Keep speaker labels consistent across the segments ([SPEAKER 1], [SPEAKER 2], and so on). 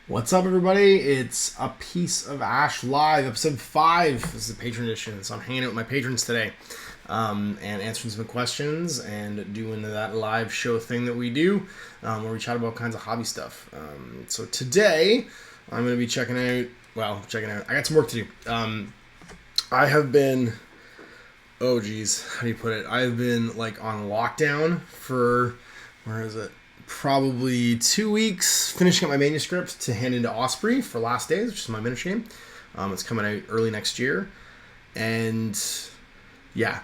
[SPEAKER 1] What's up, everybody? It's A Piece of Ash Live, episode 5. This is the Patron edition, so I'm hanging out with my patrons today and answering some questions and doing that live show thing that we do where we chat about all kinds of hobby stuff. So today, I'm going to be checking out, I got some work to do. I have been, how do you put it? I've been, on lockdown for, probably 2 weeks, finishing up my manuscript to hand into Osprey for Last Days, which is my miniature game. It's coming out early next year. And yeah,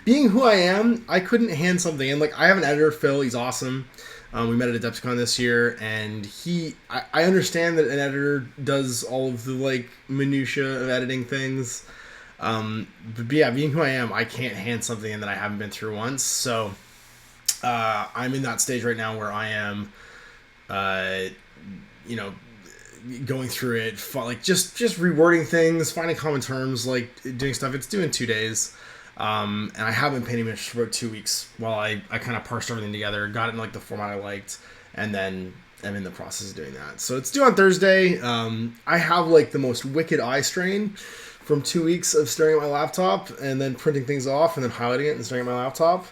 [SPEAKER 1] being who I am, I couldn't hand something in. I have an editor, Phil, he's awesome. We met at Adept Titanicus this year, and I understand that an editor does all of the minutia of editing things. But yeah, being who I am, I can't hand something in that I haven't been through once. So I'm in that stage right now where I am, going through it, just rewording things, finding common terms, doing stuff. It's doing 2 days, and I haven't painted it for about 2 weeks while I kind of parsed everything together, got it in the format I liked, and then I'm in the process of doing that. So it's due on Thursday. I have the most wicked eye strain from 2 weeks of staring at my laptop and then printing things off and then highlighting it and staring at my laptop.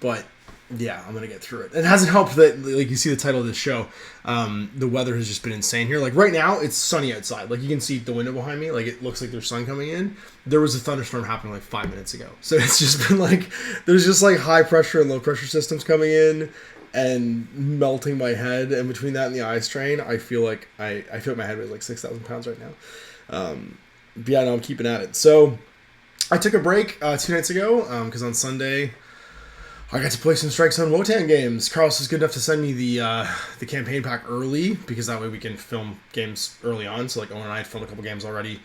[SPEAKER 1] But yeah, I'm gonna get through it. It hasn't helped that, you see the title of this show, the weather has just been insane here. Right now, it's sunny outside. You can see the window behind me. It looks like there's sun coming in. There was a thunderstorm happening 5 minutes ago. So it's just been there's just high pressure and low pressure systems coming in and melting my head. And between that and the eye strain, I feel like I feel like my head weighs 6,000 pounds right now. But yeah, no, I'm keeping at it. So I took a break 2 nights ago because on Sunday I got to play some Strikezone Wotan games. Carlos was good enough to send me the campaign pack early because that way we can film games early on. So Owen and I had filmed a couple games already.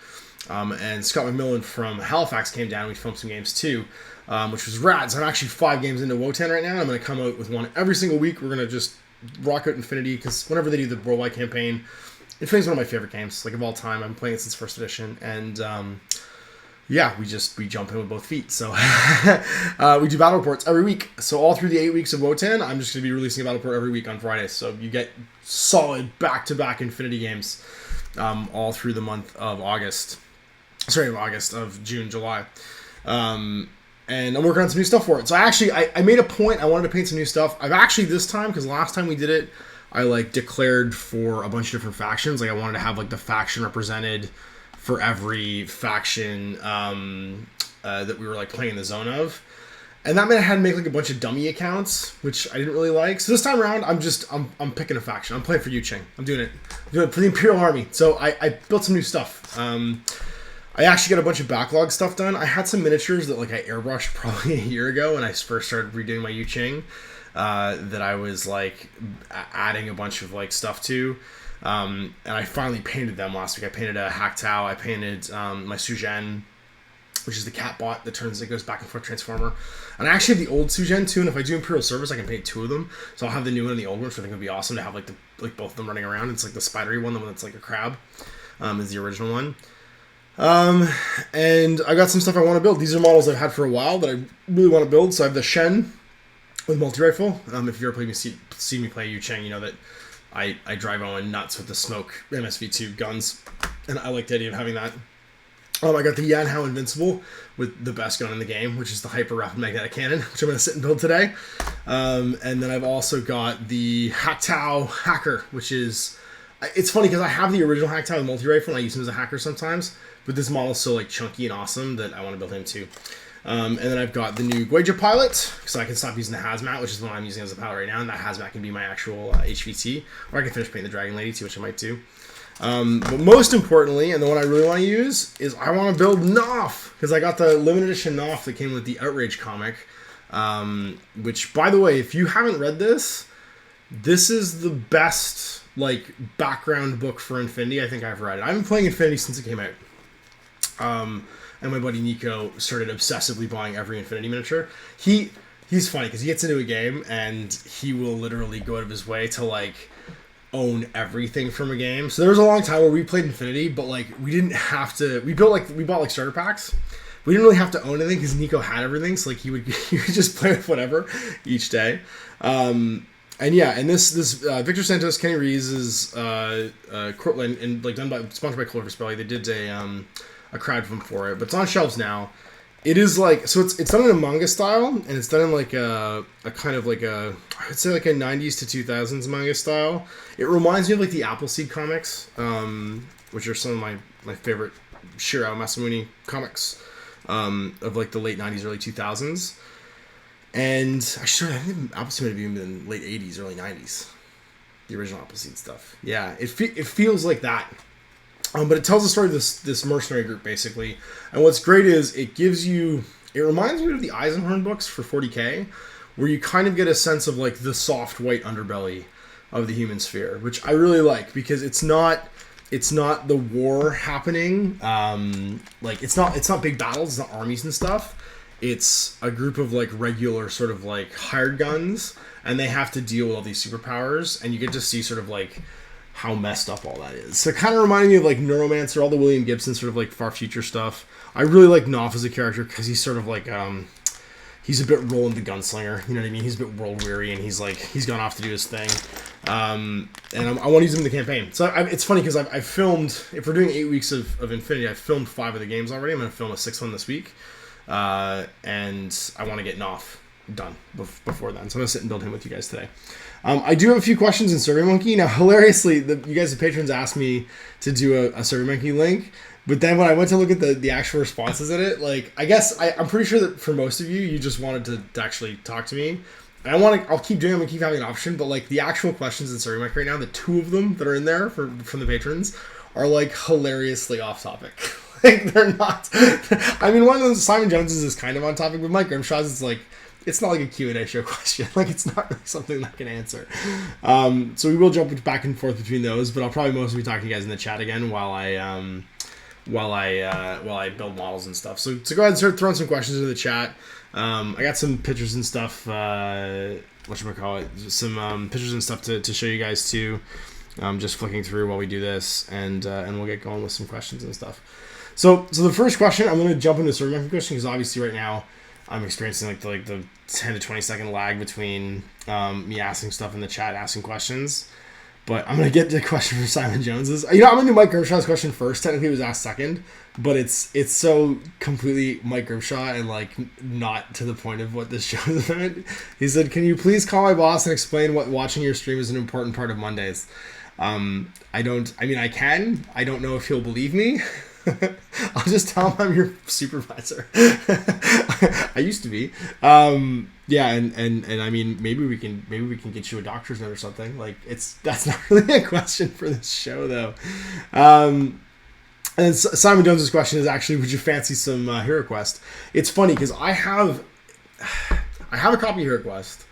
[SPEAKER 1] And Scott McMillan from Halifax came down and we filmed some games too, which was rad. So I'm actually 5 games into Wotan right now. And I'm going to come out with one every single week. We're going to just rock out Infinity because whenever they do the worldwide campaign, Infinity's one of my favorite games of all time. I've been playing it since 1st edition. And yeah, we jump in with both feet. So we do battle reports every week. So all through the 8 weeks of Wotan, I'm just going to be releasing a battle report every week on Fridays. So you get solid back-to-back Infinity games all through the month of June, July. And I'm working on some new stuff for it. So I made a point. I wanted to paint some new stuff. I've actually this time, because last time we did it, I declared for a bunch of different factions. I wanted to have the faction represented for every faction that we were playing in the zone of, and that meant I had to make a bunch of dummy accounts, which I didn't really like. So this time around, I'm picking a faction. I'm playing for Yuching. I'm doing it for the Imperial Army. So I built some new stuff. I actually got a bunch of backlog stuff done. I had some miniatures that I airbrushed probably a year ago when I first started redoing my Yuching that I was adding a bunch of stuff to. And I finally painted them last week. I painted a Haktao. I painted my Sujen, which is the cat bot that goes back and forth transformer. And I actually have the old Sujen too. And if I do Imperial Service, I can paint 2 of them. So I'll have the new one and the old one, which I think would be awesome to have both of them running around. It's the spidery one, the one that's a crab, is the original one. And I got some stuff I want to build. These are models I've had for a while that I really want to build. So I have the Shen with multi-rifle. If you've ever seen me play Yucheng, you know that I drive Owen nuts with the smoke MSV2 guns, and I like the idea of having that. I got the Yanhao Invincible with the best gun in the game, which is the Hyper Rapid Magnetic Cannon, which I'm going to sit and build today. And then I've also got the Haktao Hacker, which is... It's funny because I have the original Haktao with multi-rifle, and I use him as a hacker sometimes, but this model is so chunky and awesome that I want to build him too. And then I've got the new Gueja pilot, because I can stop using the Hazmat, which is the one I'm using as a pilot right now, and that Hazmat can be my actual HVT, or I can finish painting the Dragon Lady too, which I might do. But most importantly, and the one I really want to use, is I want to build Knopf, because I got the limited edition Knopf that came with the Outrage comic, which, by the way, if you haven't read this is the best background book for Infinity I think I've read. I've been playing Infinity since it came out. And my buddy Nico started obsessively buying every Infinity miniature. He's funny because he gets into a game and he will literally go out of his way to own everything from a game. So there was a long time where we played Infinity, but we didn't have to. We bought starter packs. We didn't really have to own anything because Nico had everything. So he would just play with whatever each day. And yeah, and this Victor Santos, Kenny Reeves is Cortland, and like sponsored by Clover Spelly. They did a crowdfund for it, but it's on shelves now. It is like, so it's done in a manga style, and it's done in like a kind of like I would say like a 90s to 2000s manga style. It reminds me of like the Appleseed comics, which are some of my favorite Shiro Masamune comics of like the late 90s, early 2000s. And actually, I think Appleseed might have even been late 80s, early 90s. The original Appleseed stuff. Yeah, it feels like that. But it tells the story of this mercenary group, basically. And what's great is it reminds me of the Eisenhorn books for 40K, where you kind of get a sense of like the soft white underbelly of the human sphere, which I really like, because it's not the war happening. Like it's not big battles, it's not armies and stuff. It's a group of like regular sort of like hired guns, and they have to deal with all these superpowers, and you get to see sort of like how messed up all that is. So it kind of reminded me of like Neuromancer, all the William Gibson sort of like far future stuff. I really like Knopf as a character because he's sort of like he's a bit Roland the Gunslinger, you know what I mean? He's a bit world weary, and he's gone off to do his thing. And I want to use him in the campaign. So it's funny because I've filmed, if we're doing 8 weeks of Infinity, I've filmed 5 of the games already. I'm going to film a 6th one this week. And I want to get Knopf done before then. So I'm going to sit and build him with you guys today. I do have a few questions in SurveyMonkey. Now, hilariously, you guys, the patrons, asked me to do a SurveyMonkey link. But then when I went to look at the actual responses at it, like, I guess I'm pretty sure that for most of you, you just wanted to actually talk to me. And I'll keep doing them and keep having an option. But like the actual questions in SurveyMonkey right now, the 2 of them that are in there from the patrons are like hilariously off topic. Like, they're not. I mean, one of those, Simon Jones's, is kind of on topic, but Mike Grimshaw's is like, it's not like a Q&A show question. Like, it's not really something that I can answer. So we will jump back and forth between those, but I'll probably mostly be talking to you guys in the chat again while I build models and stuff. So go ahead and start throwing some questions into the chat. I got some pictures and stuff. Some pictures and stuff to show you guys too. Just flicking through while we do this, and we'll get going with some questions and stuff. So the first question, I'm going to jump into the SurveyMonkey question, because obviously right now I'm experiencing like the 10 to 20 second lag between me asking stuff in the chat, asking questions. But I'm going to get to the question from Simon Jones's. I'm going to do Mike Grimshaw's question first. Technically it was asked second, but it's so completely Mike Grimshaw and like not to the point of what this show is about. He said, "Can you please call my boss and explain what watching your stream is an important part of Mondays?" I can. I don't know if he'll believe me. I'll just tell him I'm your supervisor. I used to be. Yeah, and I mean, maybe we can get you a doctor's note or something. Like, that's not really a question for this show though. And Simon Jones's question is actually, would you fancy some Hero Quest? It's funny because I have a copy of Hero Quest.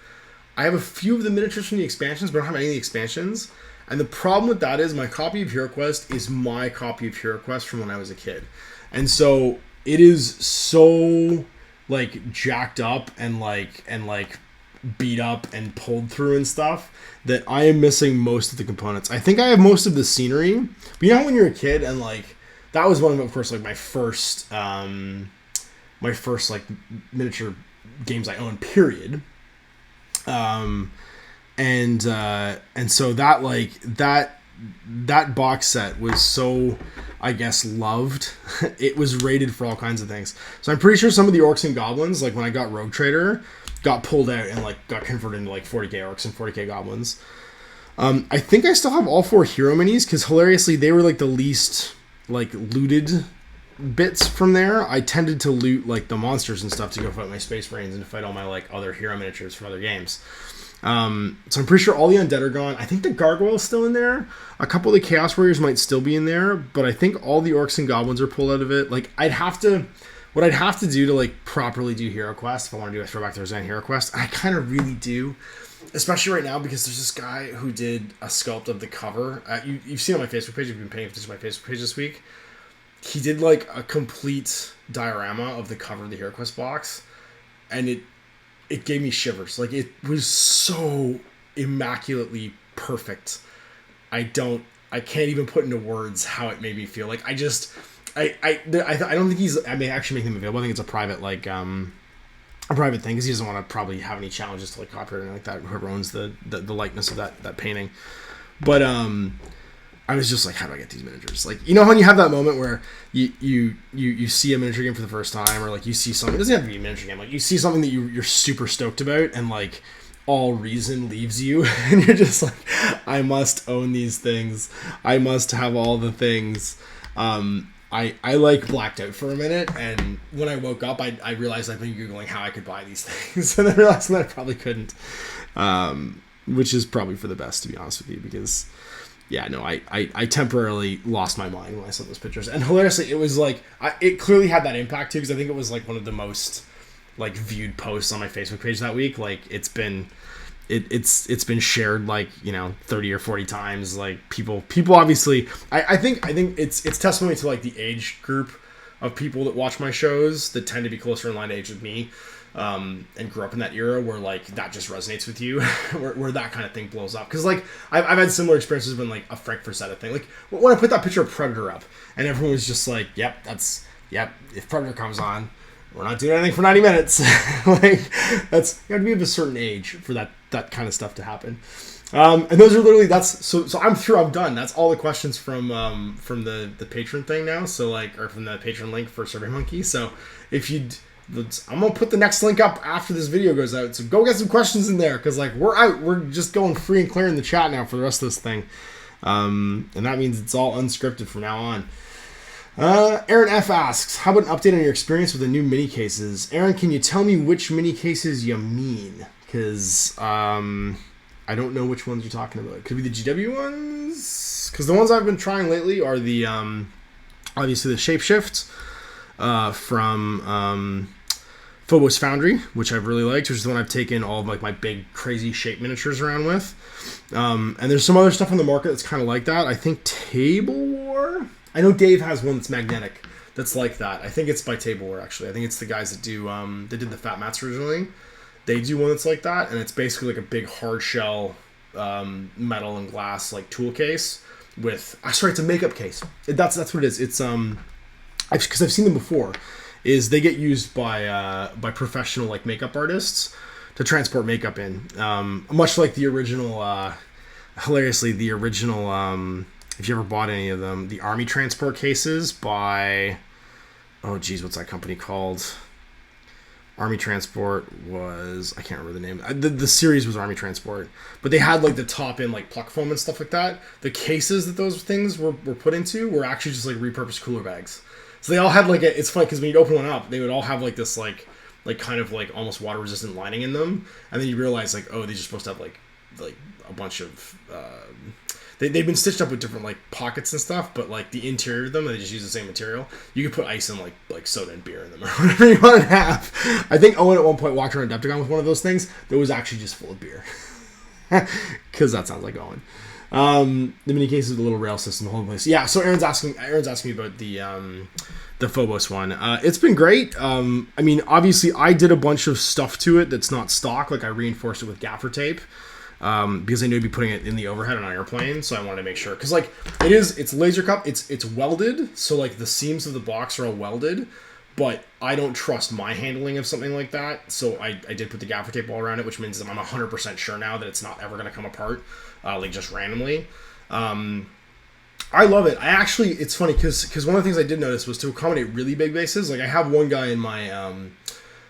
[SPEAKER 1] I have a few of the miniatures from the expansions, but I don't have any of the expansions. And the problem with that is my copy of Hero Quest is my copy of Hero Quest from when I was a kid. And so it is so like jacked up and beat up and pulled through and stuff that I am missing most of the components. I think I have most of the scenery. But you know how when you're a kid and like that was one of course like my first like miniature games I owned, period. And so that box set was so, I guess, loved. It was rated for all kinds of things. So I'm pretty sure some of the orcs and goblins, like when I got Rogue Trader, got pulled out and like got converted into like 40k orcs and 40k goblins. I think I still have all 4 hero minis because hilariously they were like the least like looted bits from there. I tended to loot like the monsters and stuff to go fight my Space Marines and to fight all my like other hero miniatures from other games. So I'm pretty sure all the undead are gone. I think the gargoyle's still in there. A couple of the chaos warriors might still be in there, but I think all the orcs and goblins are pulled out of it. Like what I'd have to do to like properly do Hero Quest, if I want to do a Throwback Thursday Hero Quest, I kind of really do, especially right now because there's this guy who did a sculpt of the cover. You've seen on my Facebook page. You've been paying attention to my Facebook page this week. He did like a complete diorama of the cover of the Hero Quest box, and it gave me shivers. Like, it was so immaculately perfect. I can't even put into words how it made me feel. Like, I don't think I may actually make them available. I think it's a private, like, a private thing because he doesn't want to probably have any challenges to like copyright or anything like that. Whoever owns the likeness of that painting, but I was just like, how do I get these miniatures? Like, you know when you have that moment where you see a miniature game for the first time, or like you see something, it doesn't have to be a miniature game, like you see something that you're super stoked about, and like all reason leaves you, and you're just like, I must own these things. I must have all the things. I like blacked out for a minute, and when I woke up, I realized I've been Googling how I could buy these things, and I realized that I probably couldn't, which is probably for the best, to be honest with you, because yeah, no, I temporarily lost my mind when I saw those pictures. And hilariously, it was like, it clearly had that impact too, because I think it was like one of the most like viewed posts on my Facebook page that week. Like it's been shared like, 30 or 40 times. Like people obviously, I think it's testimony to like the age group of people that watch my shows that tend to be closer in line to age with me. And grew up in that era where like that just resonates with you, where that kind of thing blows up. Because like I've had similar experiences when like a Frank Frazetta thing, like when I put that picture of Predator up, and everyone was just like, yep, if Predator comes on, we're not doing anything for 90 minutes. Like that's, you have to be of a certain age for that kind of stuff to happen. And those are literally, so I'm through, I'm done. That's all the questions from the Patron thing now. So like, or from the Patron link for SurveyMonkey. So if I'm gonna put the next link up after this video goes out, so go get some questions in there, because like we're just going free and clear in the chat now for the rest of this thing, and that means it's all unscripted from now on. Aaron F asks, how about an update on your experience with the new mini cases? Aaron, can you tell me which mini cases you mean? Because I don't know which ones you're talking about. Could it be the GW ones? Because the ones I've been trying lately are the obviously the Shapeshift from Phobos Foundry, which I've really liked, which is the one I've taken all of like my big crazy shape miniatures around with. And there's some other stuff on the market that's kind of like that. I think Table War. I know Dave has one that's magnetic that's like that. I think it's by Table War, actually. I think it's the guys that do they did the Fat Mats originally. They do one that's like that, and it's basically like a big hard shell metal and glass like tool case with. Sorry, it's a makeup case. That's what it is. It's because I've seen them before. Is they get used by professional like makeup artists to transport makeup in, much like the original. Hilariously, the original. If you ever bought any of them, the Army transport cases by. Oh geez, what's that company called? Army Transport was, I can't remember the name. The series was Army Transport, but they had like the top end like pluck foam and stuff like that. The cases that those things were put into were actually just like repurposed cooler bags. So they all had like it's funny because when you'd open one up, they would all have like this like kind of like almost water resistant lining in them, and then you realize like, oh, they're just supposed to have like a bunch of they've been stitched up with different like pockets and stuff, but like the interior of them, they just use the same material. You could put ice and like soda and beer in them or whatever you want to have. I think Owen at one point walked around Adepticon with one of those things that was actually just full of beer, because that sounds like Owen. The mini case is the little rail system, the whole place. Yeah, so Aaron's asking me about the Phobos one. It's been great. I mean, obviously I did a bunch of stuff to it that's not stock. Like I reinforced it with gaffer tape. Because I knew I'd be putting it in the overhead on an airplane, so I wanted to make sure. Because like it's laser cup, it's welded, so like the seams of the box are all welded, but I don't trust my handling of something like that, so I did put the gaffer tape all around it, which means that I'm 100% sure now that it's not ever going to come apart, like just randomly. I love it. It's funny because one of the things I did notice was to accommodate really big bases. Like I have one guy in my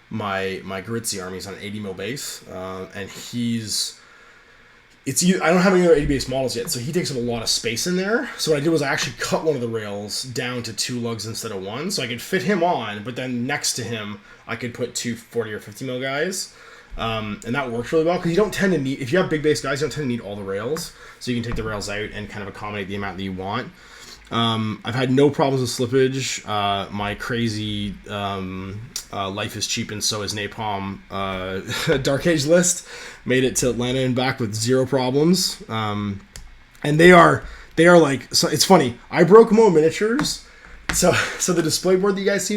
[SPEAKER 1] my Guerrilla army. He's on an 80 mil base, and I don't have any other 80 base models yet, so he takes up a lot of space in there. So what I did was I actually cut one of the rails down to 2 lugs instead of 1, so I could fit him on, but then next to him, I could put 2 40 or 50 mil guys. And that works really well, because you don't tend to need, if you have big base guys, you don't tend to need all the rails, so you can take the rails out and kind of accommodate the amount that you want. I've had no problems with slippage. My crazy Life is Cheap and So is Napalm Dark Age list made it to Atlanta and back with 0 problems. And they are like, so it's funny, I broke Mo miniatures, so the display board that you guys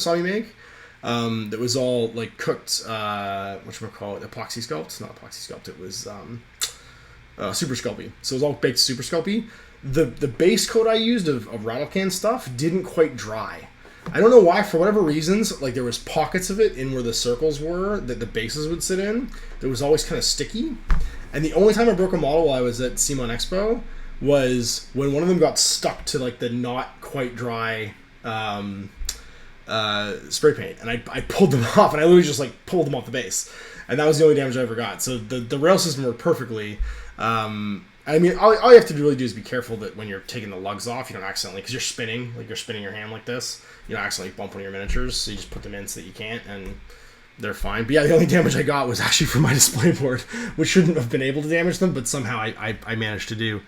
[SPEAKER 1] saw me make, that was all like cooked whatchamacallit, epoxy sculpt, not epoxy sculpt, it was super sculpey, so it was all baked super sculpey. The base coat I used of rattle can stuff didn't quite dry. I don't know why, for whatever reasons, like there was pockets of it in where the circles were that the bases would sit in that was always kind of sticky. And the only time I broke a model while I was at CMON Expo was when one of them got stuck to like the not quite dry spray paint, and I pulled them off, and I literally just like pulled them off the base, and that was the only damage I ever got. So the rail system worked perfectly. I mean, all you have to really do is be careful that when you're taking the lugs off, you don't accidentally, because you're spinning your hand like this, you don't accidentally bump one of your miniatures, so you just put them in so that you can't, and they're fine. But yeah, the only damage I got was actually from my display board, which shouldn't have been able to damage them, but somehow I managed to do.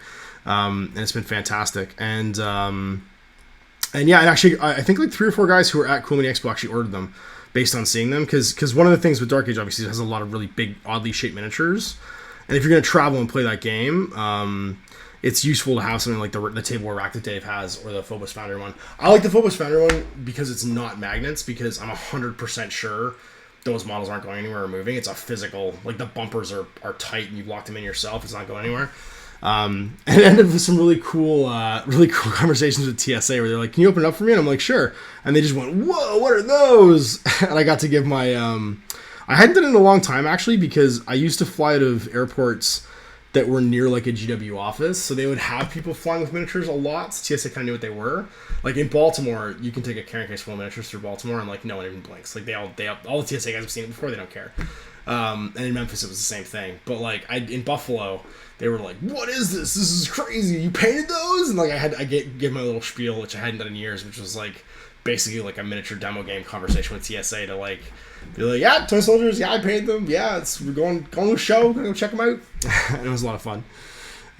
[SPEAKER 1] And it's been fantastic. And yeah, and actually, I think like 3 or 4 guys who were at Cool Mini Expo actually ordered them based on seeing them, because one of the things with Dark Age, obviously, it has a lot of really big, oddly shaped miniatures. And if you're going to travel and play that game, it's useful to have something like the tableware rack that Dave has, or the Phobos Foundry one. I like the Phobos Foundry one because it's not magnets, because I'm 100% sure those models aren't going anywhere or moving. It's a physical, like the bumpers are tight and you've locked them in yourself. It's not going anywhere. And it ended with some really cool conversations with TSA where they're like, "Can you open it up for me?" And I'm like, "Sure." And they just went, "Whoa, what are those?" And I got to give my, I hadn't done it in a long time actually, because I used to fly out of airports that were near like a GW office, so they would have people flying with miniatures a lot. So TSA kind of knew what they were. Like in Baltimore, you can take a carrying case full of miniatures through Baltimore, and like no one even blinks. Like all the TSA guys have seen it before, they don't care. And in Memphis, it was the same thing. But like in Buffalo, they were like, "What is this? This is crazy! You painted those?" And like I gave my little spiel, which I hadn't done in years, which was like basically like a miniature demo game conversation with TSA to like be like, "Yeah, toy soldiers, yeah, I painted them. Yeah, we're going to a show, gonna go check them out." And it was a lot of fun.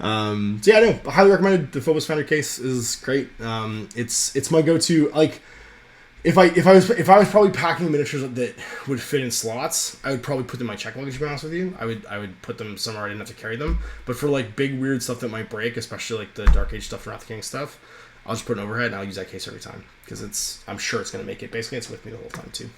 [SPEAKER 1] So yeah, no, I highly recommend it. The Phobos Foundry case is great. It's my go-to. Like if I was probably packing miniatures that would fit in slots, I would probably put them in my check luggage, to be honest with you. I would put them somewhere I didn't have to carry them. But for like big weird stuff that might break, especially like the Dark Age stuff, Wrath of the King stuff, I'll just put an overhead and I'll use that case every time, because I'm sure it's gonna make it. Basically, it's with me the whole time too.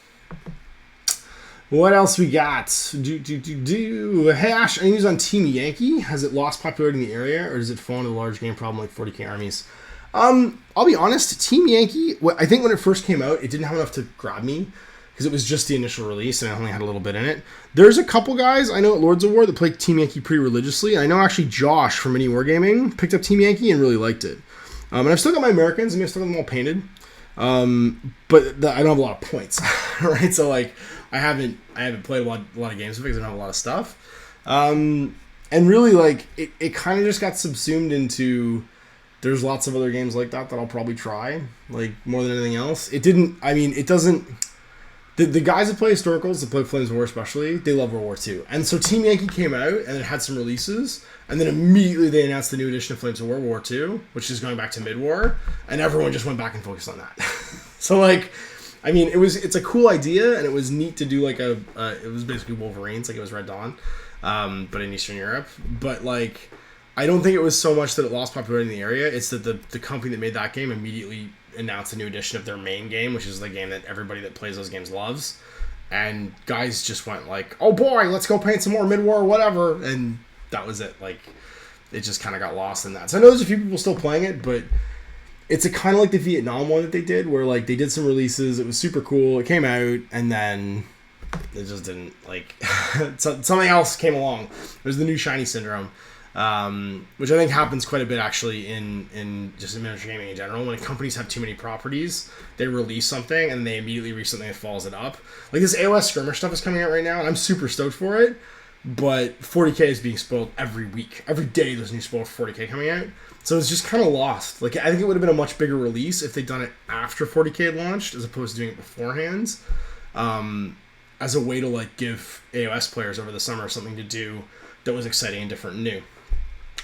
[SPEAKER 1] What else we got? Hey Ash, any news on Team Yankee? Has it lost popularity in the area, or does it fall into a large game problem like 40k armies? I'll be honest, Team Yankee, I think when it first came out, it didn't have enough to grab me, because it was just the initial release and I only had a little bit in it. There's a couple guys I know at Lords of War that play Team Yankee pretty religiously, and I know actually Josh from Mini Wargaming picked up Team Yankee and really liked it. And I've still got my Americans, and I've still got them all painted. But I don't have a lot of points, right? So like, I haven't played a lot of games because I don't have a lot of stuff. And really, like, it kind of just got subsumed into, there's lots of other games like that I'll probably try, like, more than anything else. It doesn't, the guys that play Historicals, that play Flames of War especially, they love World War II. And so Team Yankee came out, and it had some releases, and then immediately they announced the new edition of Flames of World War II, which is going back to mid-war, and everyone just went back and focused on that. So, like, I mean, it's a cool idea, and it was neat to do, like, it was basically Wolverines, like it was Red Dawn, but in Eastern Europe. But, like, I don't think it was so much that it lost popularity in the area, it's that the company that made that game immediately announced a new edition of their main game, which is the game that everybody that plays those games loves. And guys just went like, "Oh boy, let's go paint some more mid-war, whatever," and that was it. Like, it just kind of got lost in that. So I know there's a few people still playing it, but it's a kind of like the Vietnam one that they did, where like they did some releases, it was super cool, it came out, and then it just didn't, like, something else came along. There's the new shiny syndrome, which I think happens quite a bit actually in just miniature gaming in general. When companies have too many properties, they release something and they immediately release something that follows it up. Like this AOS skirmish stuff is coming out right now, and I'm super stoked for it. But 40k is being spoiled every week. Every day there's a new spoil for 40k coming out. So it's just kind of lost. Like, I think it would have been a much bigger release if they'd done it after 40k had launched, as opposed to doing it beforehand. As a way to, like, give AOS players over the summer something to do that was exciting and different and new.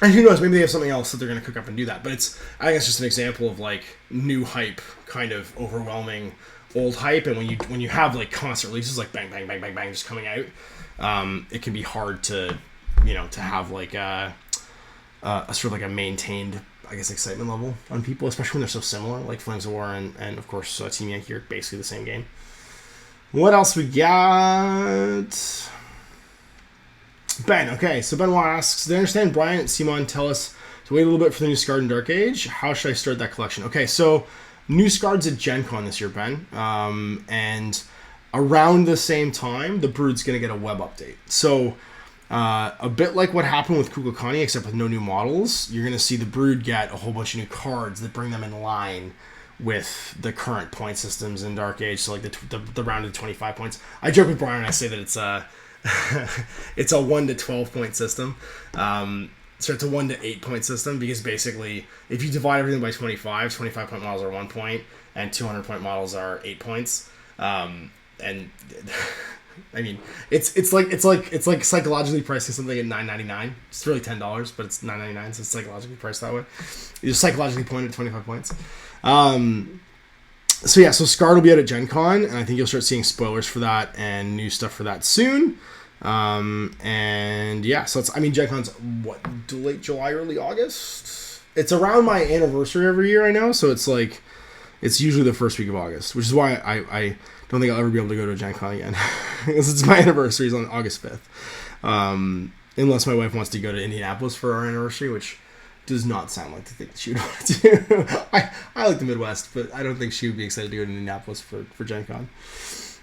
[SPEAKER 1] And who knows, maybe they have something else that they're going to cook up and do that. But I think it's just an example of, like, new hype kind of overwhelming old hype. And when you have, like, constant releases, like, bang, bang, bang, bang, bang, just coming out, it can be hard to, to have, like, a sort of, like, a maintained, I guess, excitement level on people, especially when they're so similar, like Flames of War and of course, Team Yankee are basically the same game. What else we got? Ben, okay, so Benoit asks, did I understand Brian at Simon tell us to wait a little bit for the new Scarred and Dark Age? How should I start that collection? Okay, so new Scards at Gen Con this year, Ben. And around the same time, the Brood's going to get a web update. So a bit like what happened with Kukulkani, except with no new models, you're going to see the Brood get a whole bunch of new cards that bring them in line with the current point systems in Dark Age. So like the round of 25 points. I joke with Brian and I say that it's a it's a 1 to 12 point system. So it's a 1 to 8 point system, because basically if you divide everything by 25 point models are 1 point and 200 point models are 8 points. And I mean, it's like psychologically pricing something at $9.99. It's really $10, but it's $9.99, so it's psychologically priced that way. You're psychologically pointed at 25 points. So yeah, so Scard will be out at Gen Con, and I think you'll start seeing spoilers for that and new stuff for that soon. And yeah, so it's, I mean, Gen Con's what, late July, early August? It's around my anniversary every year, I know, so it's like, it's usually the first week of August, which is why I don't think I'll ever be able to go to a Gen Con again, because it's my anniversary is on August 5th. Unless my wife wants to go to Indianapolis for our anniversary, which does not sound like the thing that she would want to do. I like the Midwest, but I don't think she would be excited to go to Indianapolis for Gen Con.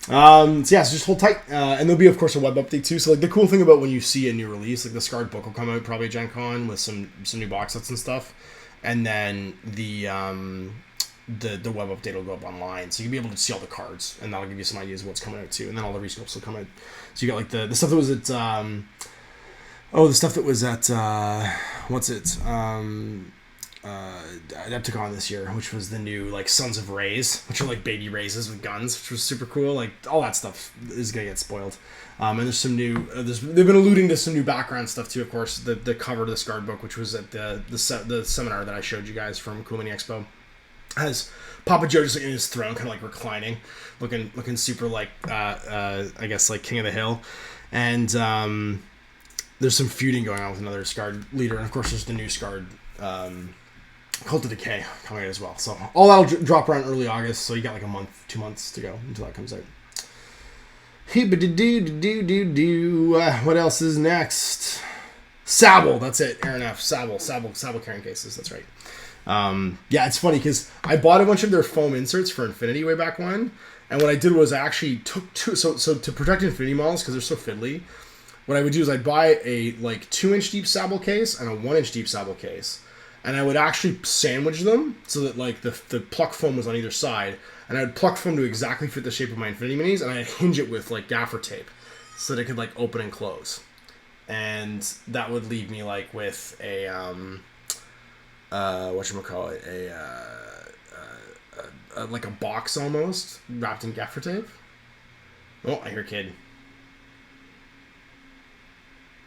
[SPEAKER 1] So yeah, so just hold tight. And there'll be, of course, a web update too. So like the cool thing about when you see a new release, like the Scarred book will come out probably at Gen Con with some new box sets and stuff. And then the web update will go up online. So you'll be able to see all the cards, and that'll give you some ideas of what's coming out too. And then all the resculpts will come out. So you got like the stuff that was at the stuff that was at Adepticon this year, which was the new like Sons of Rays, which are like baby Raises with guns, which was super cool. Like all that stuff is gonna get spoiled. And there's some new. They've been alluding to some new background stuff too. Of course, the cover to the Scarred book, which was at the seminar that I showed you guys from Cool Mini Expo, has Papa Joe just like in his throne, kind of like reclining, looking super like I guess like King of the Hill, and there's some feuding going on with another Scarred leader, and of course there's the new Scarred Cult of Decay coming out as well. So all that'll drop around early August. So you got like a month, 2 months to go until that comes out. What else is next? Sable, that's it. Aaron F. Sable carrying cases. That's right. Yeah, it's funny because I bought a bunch of their foam inserts for Infinity way back when, and what I did was I actually took two. So to protect Infinity models because they're so fiddly, what I would do is I'd buy a like 2-inch deep Sable case and a 1-inch deep Sable case, and I would actually sandwich them so that like the pluck foam was on either side, and I would pluck foam to exactly fit the shape of my Infinity Minis, and I'd hinge it with like gaffer tape so that it could like open and close, and that would leave me like with a whatchamacallit, like a box almost wrapped in gaffer tape. Oh, I hear a kid.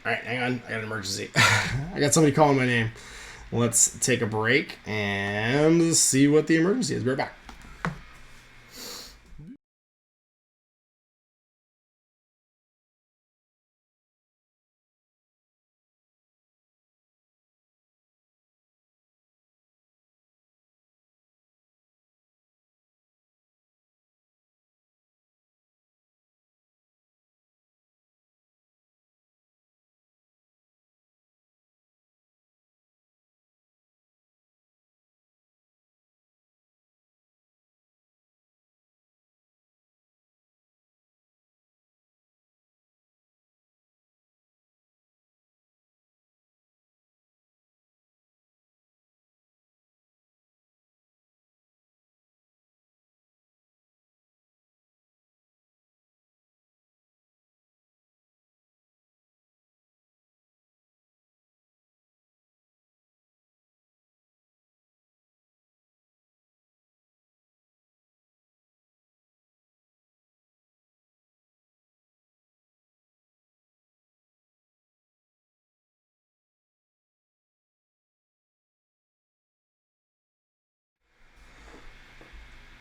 [SPEAKER 1] Alright, hang on. I got an emergency. I got somebody calling my name. Let's take a break and see what the emergency is. Be right back.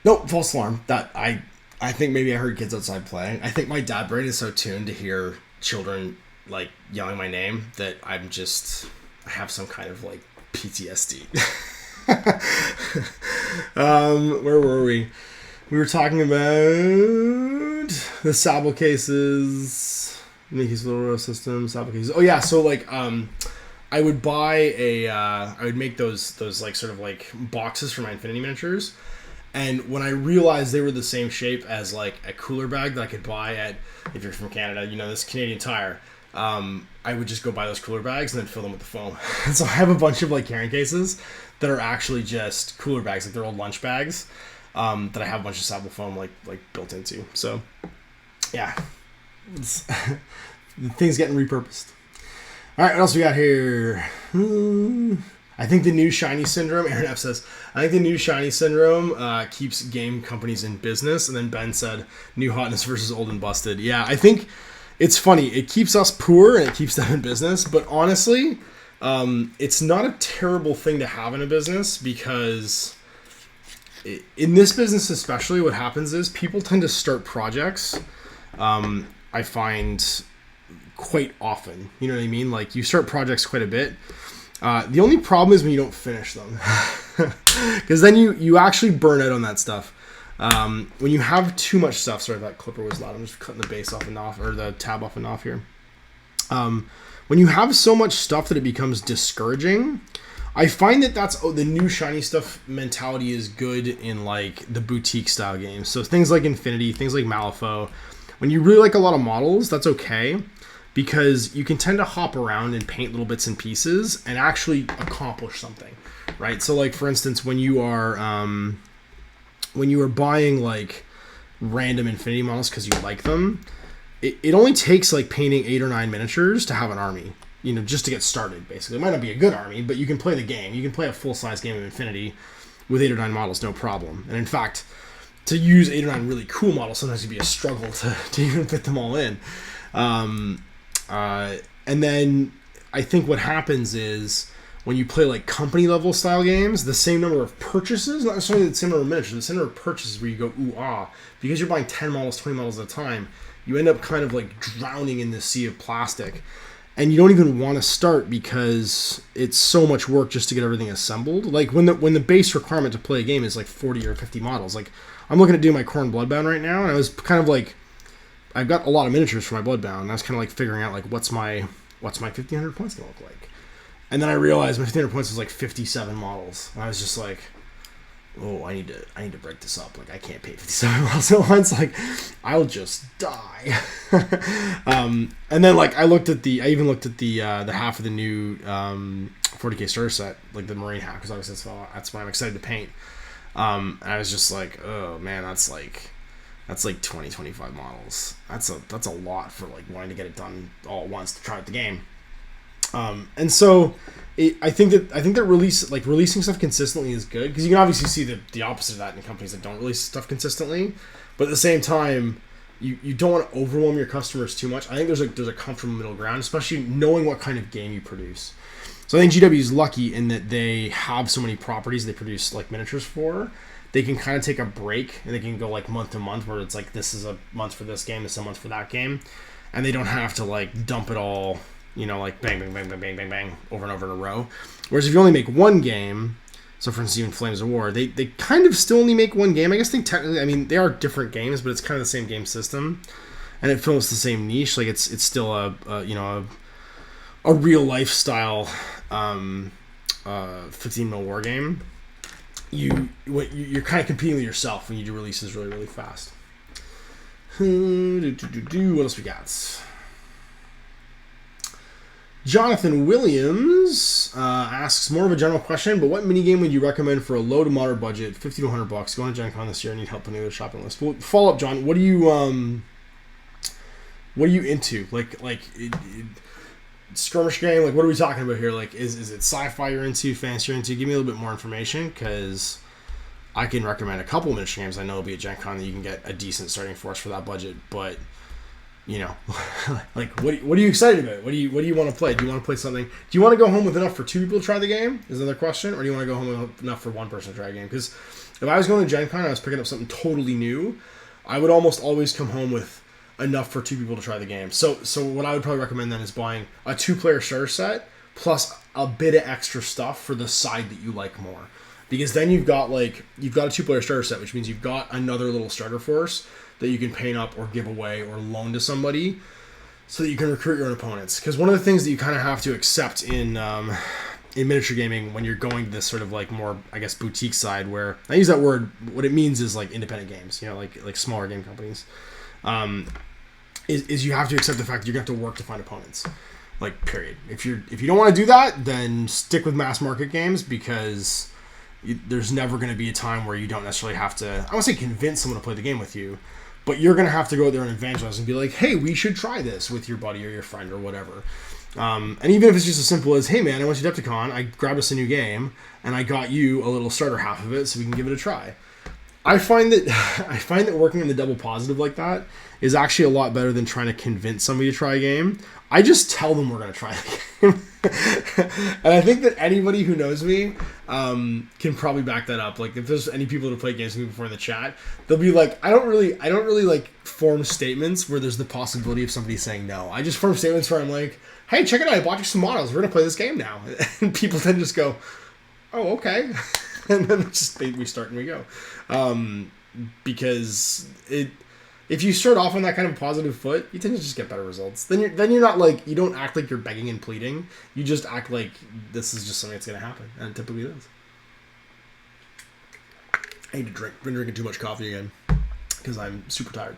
[SPEAKER 1] Nope, false alarm. That I think maybe I heard kids outside playing. I think my dad brain is so tuned to hear children like yelling my name that I have some kind of like PTSD. Where were we? We were talking about the Sable cases, Mickey's Little Row System, Sable cases. Oh yeah, so like I would buy I would make those like sort of like boxes for my Infinity miniatures. And when I realized they were the same shape as like a cooler bag that I could buy at, if you're from Canada, you know, this Canadian Tire, I would just go buy those cooler bags and then fill them with the foam. And so I have a bunch of like carrying cases that are actually just cooler bags, like they're old lunch bags, that I have a bunch of Sable foam like built into. So yeah, the thing's getting repurposed. All right, what else we got here? I think the new shiny syndrome, Aaron F says, I think the new shiny syndrome keeps game companies in business. And then Ben said, new hotness versus old and busted. Yeah, I think it's funny. It keeps us poor and it keeps them in business. But honestly, it's not a terrible thing to have in a business, because in this business especially, what happens is people tend to start projects, I find, quite often. You know what I mean? Like, you start projects quite a bit. The only problem is when you don't finish them, because then you actually burn out on that stuff. When you have too much stuff, sorry, that clipper was loud. I'm just cutting the base off and off, or the tab off and off here. When you have so much stuff that it becomes discouraging, I find that that's the new shiny stuff mentality is good in like the boutique style games. So things like Infinity, things like Malifaux. When you really like a lot of models, that's okay, because you can tend to hop around and paint little bits and pieces and actually accomplish something, right? So like, for instance, when you are buying like random Infinity models because you like them, it only takes like painting 8 or 9 miniatures to have an army, you know, just to get started, basically. It might not be a good army, but you can play the game. You can play a full-size game of Infinity with 8 or 9 models, no problem. And in fact, to use 8 or 9 really cool models, sometimes it'd be a struggle to even fit them all in. And then I think what happens is when you play like company level style games, the same number of purchases, not necessarily the same number of miniatures, the same number of purchases where you go, ooh, ah, because you're buying 10 models, 20 models at a time, you end up kind of like drowning in this sea of plastic. And you don't even want to start because it's so much work just to get everything assembled. Like when the base requirement to play a game is like 40 or 50 models. Like I'm looking at doing my Khorne Bloodbound right now, and I was kind of like, I've got a lot of miniatures for my Bloodbound, and I was kind of like figuring out like what's my 1500 points gonna look like. And then I realized my 1500 points was like 57 models. And I was just like, oh, I need to break this up. Like, I can't pay 57 models at once. Like, I'll just die. And then like I even looked at the half of the new 40k starter set, like the Marine half, because obviously that's what I'm excited to paint. And I was just like, oh man, that's like 20, 25 models. That's a lot for like wanting to get it done all at once to try out the game. And so I think that releasing stuff consistently is good, because you can obviously see the opposite of that in companies that don't release stuff consistently. But at the same time, you don't want to overwhelm your customers too much. I think there's a comfortable middle ground, especially knowing what kind of game you produce. So I think GW is lucky in that they have so many properties they produce like miniatures for. They can kind of take a break, and they can go like month to month, where it's like, this is a month for this game, this is a month for that game, and they don't have to like dump it all, you know, like bang, bang, bang, bang, bang, bang, bang, over and over in a row. Whereas if you only make one game, so for instance, even Flames of War, they kind of still only make one game. I guess technically, I mean, they are different games, but it's kind of the same game system, and it fills the same niche. Like it's still a real lifestyle 15 mil war game. You're kind of competing with yourself when you do releases really, really fast. What else we got? Jonathan Williams asks more of a general question, but what minigame would you recommend for a low to moderate budget, $50 to $100? Going to Gen Con this year, need help on the other shopping list. Well, follow up, John. What are you into? Like skirmish game? Like, what are we talking about here? Like, is it sci-fi you're into, fantasy you're into? Give me a little bit more information, because I can recommend a couple of miniature games I know will be at Gen Con that you can get a decent starting force for that budget. But you know, like, what are you excited about? What do you want to play? Do you want to play something? Do you want to go home with enough for 2 people to try the game? Is another question, or do you want to go home with enough for 1 person to try a game? Because if I was going to Gen Con and I was picking up something totally new, I would almost always come home with enough for 2 people to try the game. So what I would probably recommend then is buying a 2-player starter set plus a bit of extra stuff for the side that you like more. Because then you've got a 2-player starter set, which means you've got another little starter force that you can paint up or give away or loan to somebody so that you can recruit your own opponents. Because one of the things that you kind of have to accept in in miniature gaming when you're going to this sort of like more, I guess, boutique side, where I use that word, what it means is like independent games, you know, like smaller game companies, is you have to accept the fact that you're going to have to work to find opponents, like, period. If you don't want to do that, then stick with mass market games, because there's never going to be a time where you don't necessarily have to, I don't want to say convince someone to play the game with you, but you're going to have to go there and evangelize and be like, hey, we should try this with your buddy or your friend or whatever. And even if it's just as simple as, hey man, I went to Adepticon, I grabbed us a new game, and I got you a little starter half of it so we can give it a try. I find that working in the double positive like that is actually a lot better than trying to convince somebody to try a game. I just tell them we're going to try the game. And I think that anybody who knows me can probably back that up. Like, if there's any people who play games with me before in the chat, they'll be like, I don't really like form statements where there's the possibility of somebody saying no. I just form statements where I'm like, hey, check it out, I bought you some models, we're going to play this game now. And people then just go, oh, okay. And then we start and we go. Because if you start off on that kind of positive foot, you tend to just get better results. Then you're not like, you don't act like you're begging and pleading. You just act like this is just something that's going to happen. And it typically does. I need to drink. I've been drinking too much coffee again because I'm super tired.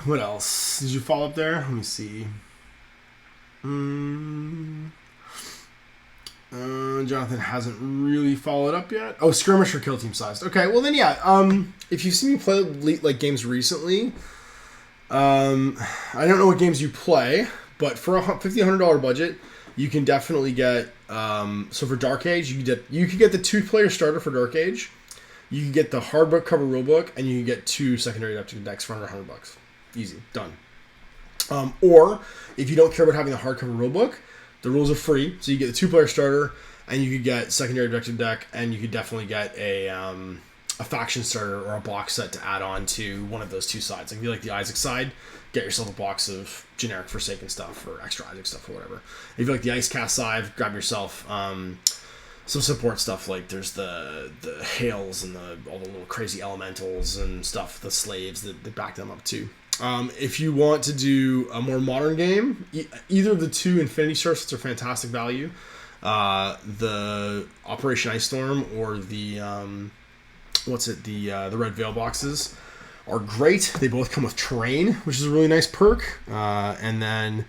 [SPEAKER 1] What else? Did you follow up there? Let me see. Jonathan hasn't really followed up yet. Oh, skirmish or kill team sized. Okay, well then yeah. If you've seen me play like games recently, I don't know what games you play, but for a $1,500 budget, you can definitely get. So for Dark Age, you could get the 2-player starter for Dark Age. You can get the hardbook cover rulebook, and you can get 2 secondary adaptive decks for under $100. Easy, done. Or if you don't care about having the hardcover rulebook, the rules are free, so you get the 2-player starter, and you could get secondary objective deck, and you could definitely get a faction starter or a box set to add on to one of those 2 sides. Like if you like the Isaac side, get yourself a box of generic Forsaken stuff or extra Isaac stuff or whatever. If you like the Icecast side, grab yourself some support stuff, like there's the Hails and all the little crazy elementals and stuff, the slaves that back them up too. If you want to do a more modern game, either of the 2 Infinity Star sets are fantastic value. The Operation Ice Storm or the the Red Veil boxes are great. They both come with terrain, which is a really nice perk. And then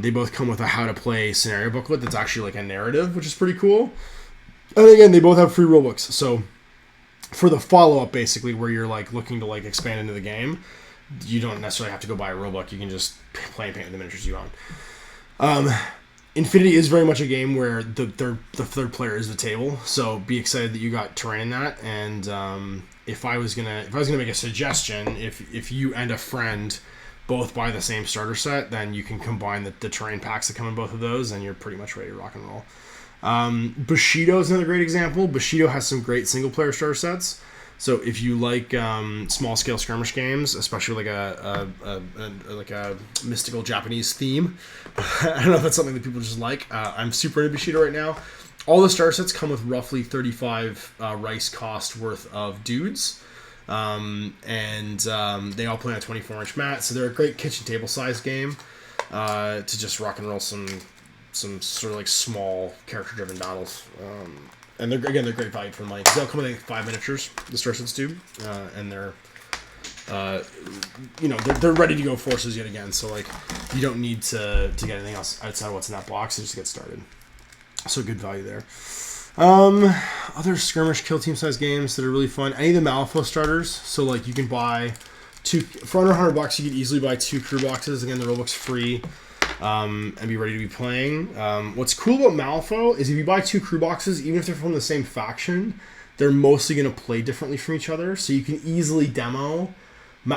[SPEAKER 1] they both come with a how to play scenario booklet that's actually like a narrative, which is pretty cool. And again, they both have free rulebooks. So for the follow-up, basically, where you're like looking to like expand into the game, you don't necessarily have to go buy a rulebook. You can just play and paint with the miniatures you own. Infinity is very much a game where the third player is the table. So be excited that you got terrain in that. And if I was gonna make a suggestion, if you and a friend both buy the same starter set, then you can combine the terrain packs that come in both of those, and you're pretty much ready to rock and roll. Bushido is another great example. Bushido has some great single player starter sets. So if you like small scale skirmish games, especially like a mystical Japanese theme, I don't know if that's something that people just like. I'm super into Bushido right now. All the starter sets come with roughly 35 rice cost worth of dudes. And they all play on a 24-inch mat, so they're a great kitchen table size game to just rock and roll some sort of like small character driven battles. And they're great value for money. They'll come with like 5 miniatures, the star sets do, and they're they're ready to go forces yet again. So like you don't need to get anything else outside of what's in that box to just get started. So good value there. Other skirmish kill team size games that are really fun. Any of the Malifaux starters. So like you can buy 2 for under $100. You could easily buy 2 crew boxes. Again, the rulebook's free. And be ready to be playing. What's cool about Malifaux is if you buy 2 crew boxes, even if they're from the same faction, they're mostly going to play differently from each other. So you can easily demo.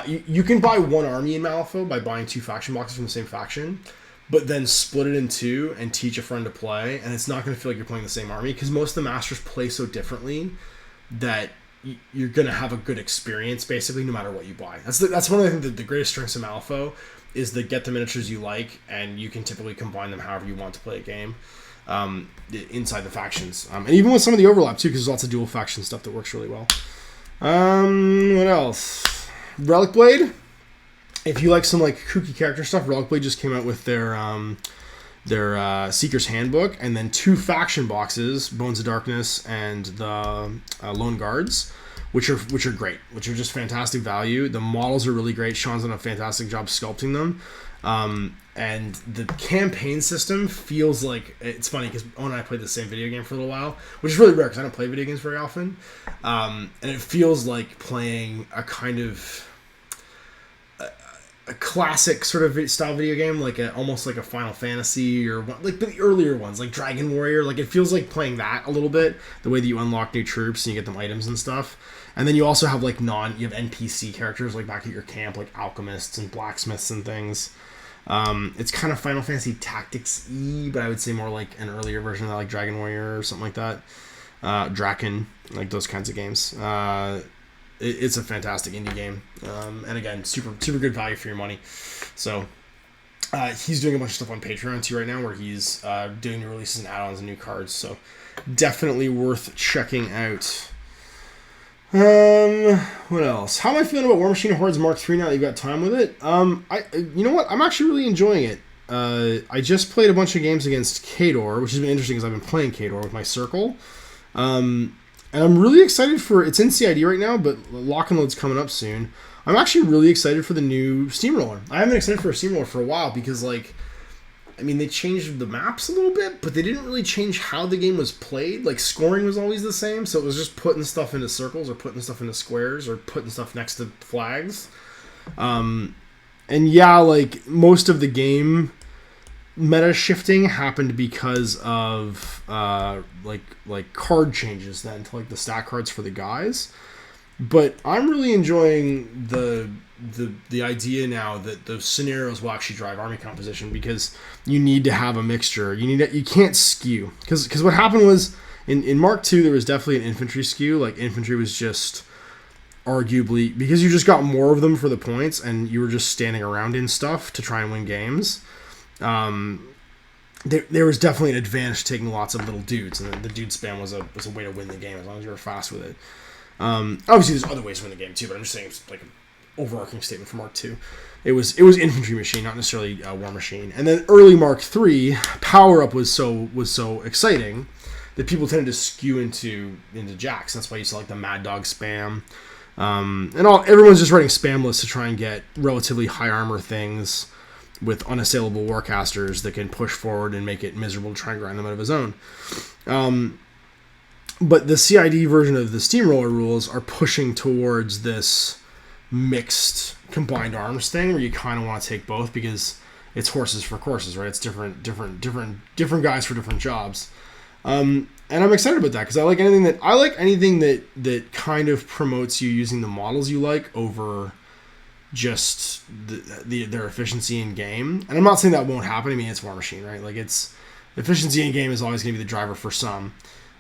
[SPEAKER 1] You can buy 1 army in Malifaux by buying 2 faction boxes from the same faction, but then split it in 2 and teach a friend to play, and it's not going to feel like you're playing the same army because most of the masters play so differently that you're going to have a good experience basically no matter what you buy. That's one of the greatest strengths of Malifaux is to get the miniatures you like, and you can typically combine them however you want to play a game inside the factions. And even with some of the overlap too, because there's lots of dual faction stuff that works really well. What else? Relic Blade. If you like some like kooky character stuff, Relic Blade just came out with their Seeker's Handbook, and then 2 faction boxes, Bones of Darkness and the Lone Guards, which are great, which are just fantastic value. The models are really great. Sean's done a fantastic job sculpting them. And the campaign system feels like, it's funny because Owen and I played the same video game for a little while, which is really rare because I don't play video games very often. And it feels like playing a kind of a classic sort of style video game, like almost like a Final Fantasy or like the earlier ones, like Dragon Warrior. Like it feels like playing that a little bit, the way that you unlock new troops and you get them items and stuff. And then you also have like you have NPC characters like back at your camp, like alchemists and blacksmiths and things. It's kind of Final Fantasy Tactics-y, but I would say more like an earlier version of that, like Dragon Warrior or something like that. Draken, like those kinds of games. It's a fantastic indie game. And again, super good value for your money. So he's doing a bunch of stuff on Patreon too right now, where he's doing new releases and add-ons and new cards. So definitely worth checking out. What else? How am I feeling about Warmachine Hordes Mark III now that you've got time with it? You know what? I'm actually really enjoying it. I just played a bunch of games against Khador, which has been interesting because I've been playing Khador with my circle. And I'm really excited for, it's in CID right now, but lock and load's coming up soon. I'm actually really excited for the new Steamroller. I haven't been excited for a Steamroller for a while because, like, I mean, they changed the maps a little bit, but they didn't really change how the game was played. Like, scoring was always the same, so it was just putting stuff into circles or putting stuff into squares or putting stuff next to flags. And yeah, like, most of the game meta shifting happened because of, like card changes then to, like, the stack cards for the guys. But I'm really enjoying the idea now that those scenarios will actually drive army composition, because you need to have a mixture. You can't skew, because what happened was in Mark II there was definitely an infantry skew. Like, infantry was just arguably, because you just got more of them for the points and you were just standing around in stuff to try and win games. There was definitely an advantage to taking lots of little dudes, and the dude spam was a way to win the game as long as you were fast with it. Obviously there's other ways to win the game too, but I'm just saying it's like an overarching statement for Mark II. It was infantry machine, not necessarily Warmachine. And then early Mark III, power up was so exciting that people tended to skew into jacks. That's why you saw like the Mad Dog spam, and everyone's just writing spam lists to try and get relatively high armor things with unassailable warcasters that can push forward and make it miserable to try and grind them out of a zone. But the CID version of the Steamroller rules are pushing towards this mixed combined arms thing, where you kind of want to take both because it's horses for courses, right? It's different guys for different jobs. And I'm excited about that because I like anything that kind of promotes you using the models you like over just their efficiency in game. And I'm not saying that won't happen. I mean, it's Warmachine, right? Like, it's efficiency in game is always going to be the driver for some.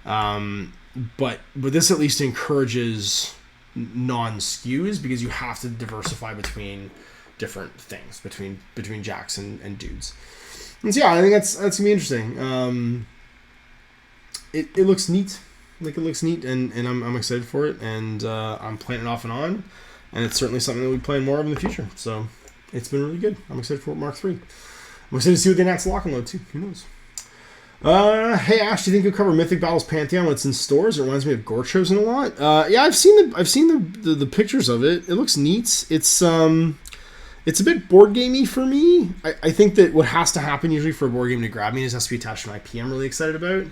[SPEAKER 1] But this at least encourages non-skews, because you have to diversify between different things, between jacks and dudes. And so yeah, I think that's gonna be interesting. It looks neat. Like, it looks neat, and I'm excited for it, and I'm playing it off and on, and it's certainly something that we'll be playing more of in the future. So it's been really good. I'm excited for Mark III. I'm excited to see what they next lock and load too. Who knows? Hey Ash, do you think you'll cover Mythic Battles Pantheon when it's in stores? It reminds me of Gorchosen a lot. Yeah, I've seen the pictures of it. It looks neat. It's a bit board gamey for me. I think that what has to happen usually for a board game to grab me is it has to be attached to an IP I'm really excited about.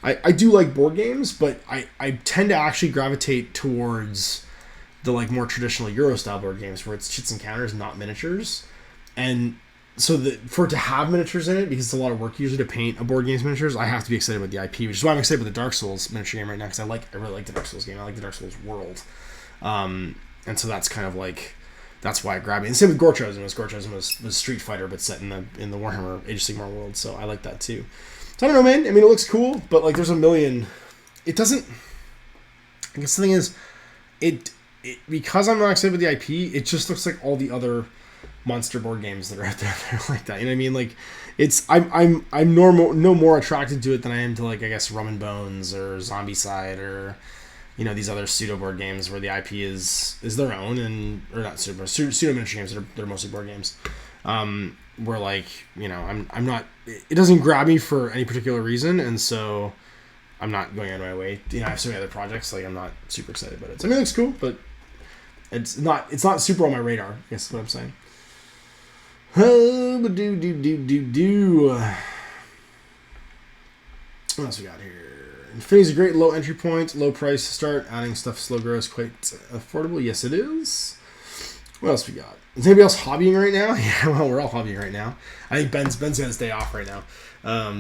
[SPEAKER 1] I do like board games, but I tend to actually gravitate towards the like more traditional Euro style board games where it's chits and counters, not miniatures. And so for it to have miniatures in it, because it's a lot of work usually to paint a board game's miniatures, I have to be excited about the IP, which is why I'm excited about the Dark Souls miniature game right now, because I really like the Dark Souls game. I like the Dark Souls world. And so that's kind of like, that's why it grabbed me. And same with Gorchosen. Gorchosen was Street Fighter, but set in the Warhammer Age of Sigmar world, so I like that too. So I don't know, man. I mean, it looks cool, but like there's a million... It doesn't... I guess the thing is, it because I'm not excited with the IP, it just looks like all the other monster board games that are out there that are like that. You know what I mean? Like, it's I'm no more attracted to it than I am to, like, I guess Rum and Bones or Zombicide or, you know, these other pseudo board games where the IP is their own, and or not pseudo miniature games that are mostly board games. Where like, you know, I'm not, it doesn't grab me for any particular reason, and so I'm not going out of my way. You know, I have so many other projects, like I'm not super excited about it. So I mean, it looks cool, but it's not super on my radar, I guess is what I'm saying. What else we got here? Infinity's a great low entry point, low price to start. Adding stuff slow grows quite affordable. Yes, it is. What else we got? Is anybody else hobbying right now? Yeah, well, we're all hobbying right now. I think Ben's got his day off right now,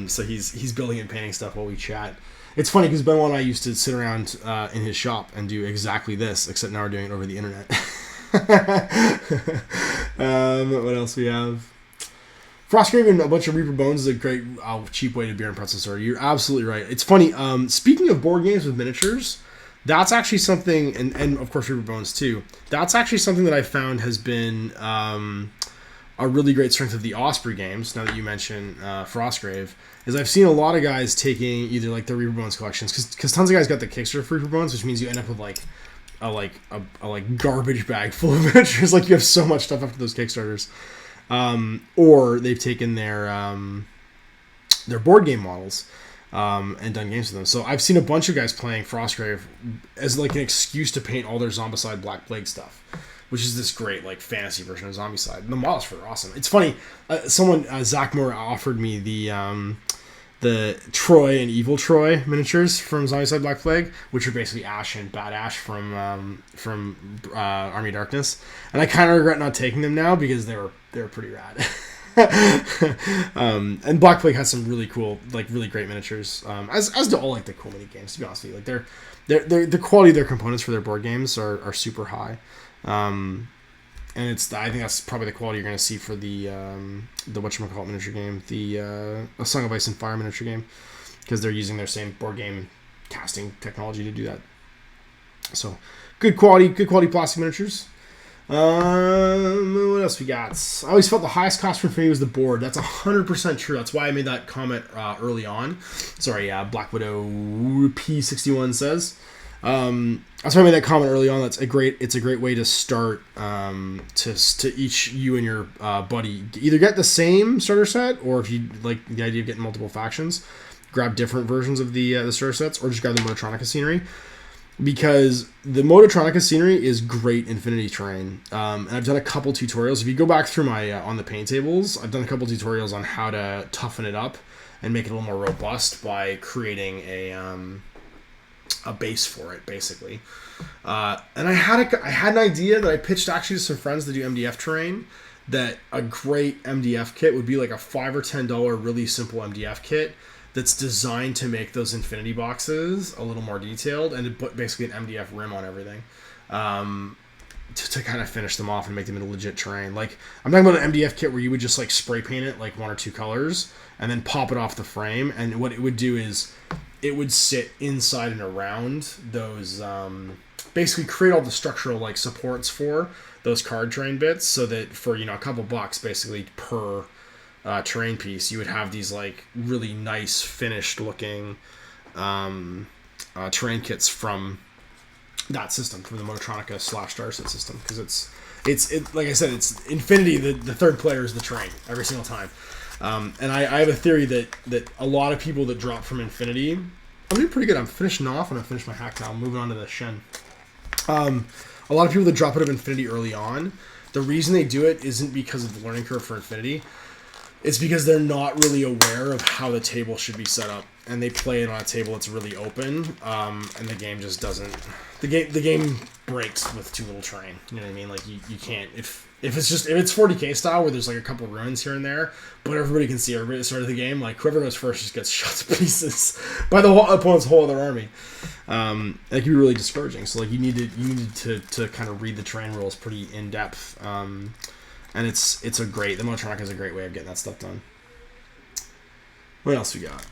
[SPEAKER 1] so he's building and painting stuff while we chat. It's funny because Benoit and I used to sit around in his shop and do exactly this, except now we're doing it over the internet. What else we have? Frostgrave and a bunch of Reaper Bones is a great, cheap way to beer and pretzel store. You're absolutely right. It's funny. Speaking of board games with miniatures, that's actually something, and of course Reaper Bones too. That's actually something that I found has been a really great strength of the Osprey games. Now that you mention Frostgrave, is I've seen a lot of guys taking either like the Reaper Bones collections, because tons of guys got the Kickstarter for Reaper Bones, which means you end up with a garbage bag full of miniatures. Like you have so much stuff after those Kickstarters. Or they've taken their board game models and done games with them. So I've seen a bunch of guys playing Frostgrave as like an excuse to paint all their Zombicide Black Plague stuff, which is this great like fantasy version of Zombicide. The models are awesome. It's funny. Someone Zach Moore offered me the Troy and Evil Troy miniatures from Zombicide Black Plague, which are basically Ash and Bad Ash from Army of Darkness, and I kind of regret not taking them now because they were pretty rad. And Black Plague has some really cool, like really great miniatures, as do all like the cool mini games. To be honest with you, like they're the quality of their components for their board games are super high. And I think that's probably the quality you're going to see for the whatchamacallit miniature game, the A Song of Ice and Fire miniature game, because they're using their same board game casting technology to do that. So, good quality plastic miniatures. What else we got? I always felt the highest cost for Infinity was the board. That's 100% true. That's why I made that comment early on. Sorry, Black Widow P61 says. That's why I made that comment early on. It's a great way to start to each you and your buddy either get the same starter set, or if you like the idea of getting multiple factions, grab different versions of the starter sets, or just grab the Mototronica scenery, because the Mototronica scenery is great Infinity terrain. And I've done a couple tutorials. If you go back through my on the paint tables, I've done a couple tutorials on how to toughen it up and make it a little more robust by creating a base for it, basically. And I had an idea that I pitched actually to some friends that do MDF terrain, that a great MDF kit would be like a $5 or $10 really simple MDF kit that's designed to make those Infinity boxes a little more detailed and to put basically an MDF rim on everything, to kind of finish them off and make them into legit terrain. Like, I'm talking about an MDF kit where you would just like spray paint it like one or two colors and then pop it off the frame, and what it would do is it would sit inside and around those, basically create all the structural like supports for those card terrain bits, so that for, you know, a couple bucks basically per terrain piece, you would have these like really nice finished looking terrain kits from that system, from the Mototronica / Star Set system, because it's like I said, it's Infinity. The third player is the terrain every single time. And I have a theory that a lot of people that drop from Infinity, I'm doing pretty good. I'm finishing off and I finished my hack now. I'm moving on to the Shen. A lot of people that drop out of Infinity early on, the reason they do it isn't because of the learning curve for Infinity. It's because they're not really aware of how the table should be set up, and they play it on a table that's really open, and the game just doesn't. The game breaks with too little terrain. You know what I mean? Like you can't if it's 40k style where there's like a couple ruins here and there, but everybody can see everybody at the start of the game. Like whoever goes first just gets shot to pieces by the opponent's whole other army. That can be really discouraging. So like you needed to kind of read the terrain rules pretty in depth. And the Mototronica is a great way of getting that stuff done. What else we got?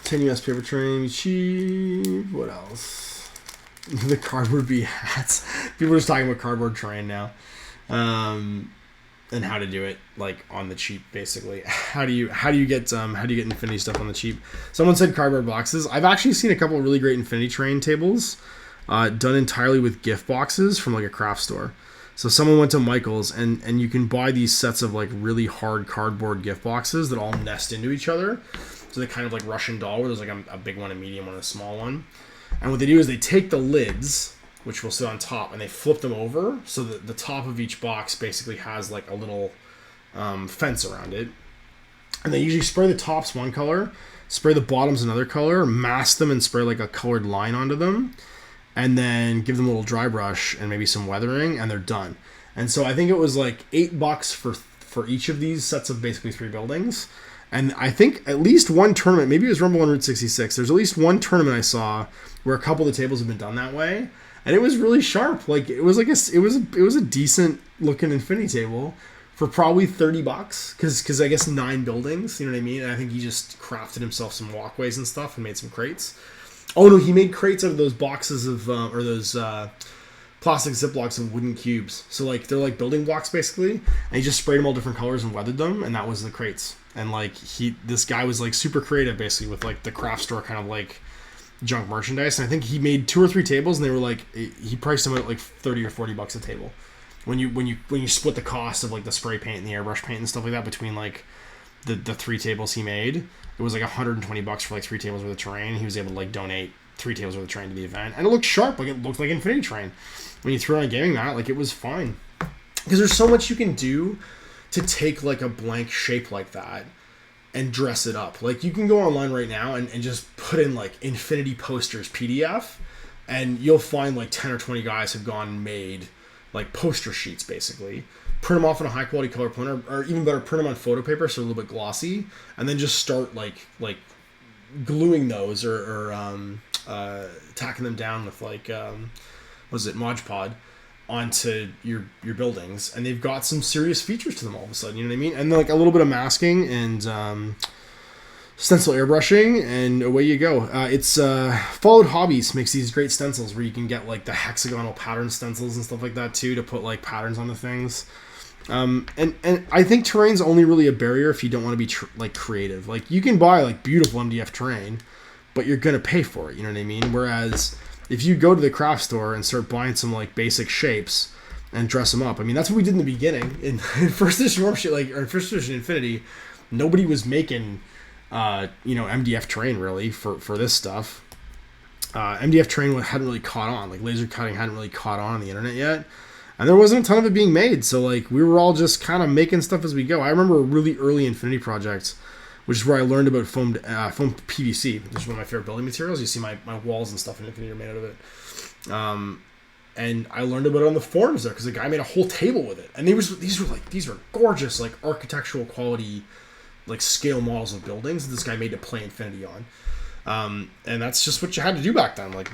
[SPEAKER 1] 10 US paper train, cheap. What else? The cardboard bee hats. People are just talking about cardboard terrain now, and how to do it like on the cheap. Basically, how do you get Infinity stuff on the cheap? Someone said cardboard boxes. I've actually seen a couple of really great Infinity terrain tables. done entirely with gift boxes from like a craft store. So someone went to Michael's and you can buy these sets of like really hard cardboard gift boxes that all nest into each other. So they kind of like Russian doll, where there's like a big one, a medium one, and a small one. And what they do is they take the lids, which will sit on top, and they flip them over so that the top of each box basically has like a little fence around it. And they usually spray the tops one color, spray the bottoms another color, mask them and spray like a colored line onto them, and then give them a little dry brush and maybe some weathering, and they're done. And so I think it was like $8 for each of these sets of basically 3 buildings. And I think at least one tournament, maybe it was Rumble on Route 66, there's at least one tournament I saw where a couple of the tables have been done that way. And it was really sharp. Like it was a decent looking infinity table for probably $30 because I guess 9 buildings, you know what I mean? And I think he just crafted himself some walkways and stuff and made some crates. Oh no, he made crates out of those boxes of or those plastic Ziplocs of wooden cubes. So like they're like building blocks basically, and he just sprayed them all different colors and weathered them, and that was the crates. And like this guy was like super creative basically with like the craft store kind of like junk merchandise. And I think he made 2 or 3 tables, and they were like he priced them at like $30 or $40 a table. When you split the cost of like the spray paint and the airbrush paint and stuff like that between like the 3 tables he made, it was like $120 for like 3 tables worth of terrain. He was able to like donate 3 tables worth of terrain to the event, and it looked sharp. Like it looked like Infinity Terrain. When you threw on a gaming mat, like it was fine. Because there's so much you can do to take like a blank shape like that and dress it up. Like you can go online right now and just put in like Infinity Posters PDF, and you'll find like 10 or 20 guys have gone and made like poster sheets basically. Print them off on a high quality color printer, or even better, print them on photo paper so they're a little bit glossy, and then just start like gluing those or tacking them down with like Mod Podge onto your buildings, and they've got some serious features to them all of a sudden, you know what I mean? And then like a little bit of masking and stencil airbrushing, and away you go. It's Followed Hobbies makes these great stencils where you can get like the hexagonal pattern stencils and stuff like that too, to put like patterns on the things. And I think terrain's only really a barrier if you don't want to be like creative. Like you can buy like beautiful MDF terrain, but you're gonna pay for it, you know what I mean? Whereas if you go to the craft store and start buying some like basic shapes and dress them up, I mean that's what we did in the beginning in first edition Warmachine, like, or first edition Infinity. Nobody was making MDF terrain really for this stuff. MDF terrain hadn't really caught on. Like laser cutting hadn't really caught on the internet yet, and there wasn't a ton of it being made. So like we were all just kind of making stuff as we go. I remember a really early Infinity project, which is where I learned about foam PVC, which is one of my favorite building materials. You see my walls and stuff in Infinity are made out of it. And I learned about it on the forums there because a guy made a whole table with it, and these were gorgeous like architectural quality, like scale models of buildings that this guy made to play Infinity on. And that's just what you had to do back then. Like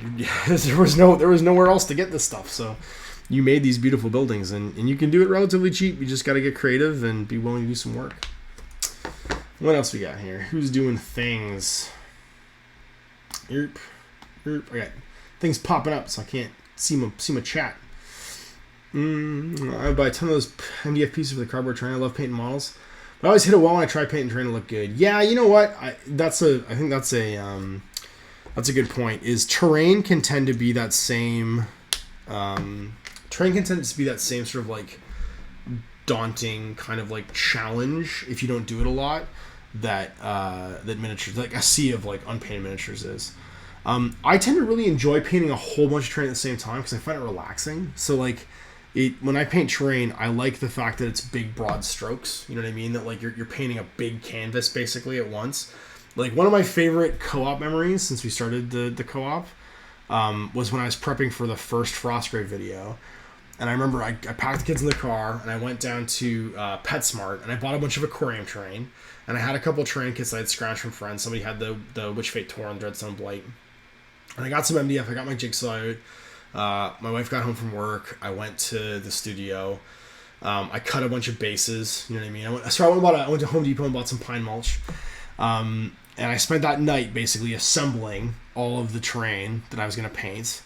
[SPEAKER 1] there was nowhere else to get this stuff. So you made these beautiful buildings, and you can do it relatively cheap. You just got to get creative and be willing to do some work. What else we got here? Who's doing things? I got things popping up, so I can't see my chat. I buy a ton of those MDF pieces for the cardboard terrain. I love painting models. But I always hit a wall when I try painting terrain to look good. Yeah, you know what? I think that's a good point. Is terrain can tend to be that same sort of like daunting kind of like challenge if you don't do it a lot that miniatures, like a sea of like unpainted miniatures is. I tend to really enjoy painting a whole bunch of terrain at the same time because I find it relaxing. So like when I paint terrain, I like the fact that it's big broad strokes, you know what I mean, that like you're painting a big canvas basically at once. Like one of my favorite co-op memories since we started the co-op was when I was prepping for the first Frostgrave video. And I remember I packed the kids in the car, and I went down to PetSmart, and I bought a bunch of aquarium terrain. And I had a couple of terrain kits that I'd scratched from friends. Somebody had the Witch Fate Tauren Dreadstone Blight. And I got some MDF. I got my jigsaw out. My wife got home from work. I went to the studio. I cut a bunch of bases. You know what I mean? I went to Home Depot and bought some pine mulch. And I spent that night basically assembling all of the terrain that I was going to paint.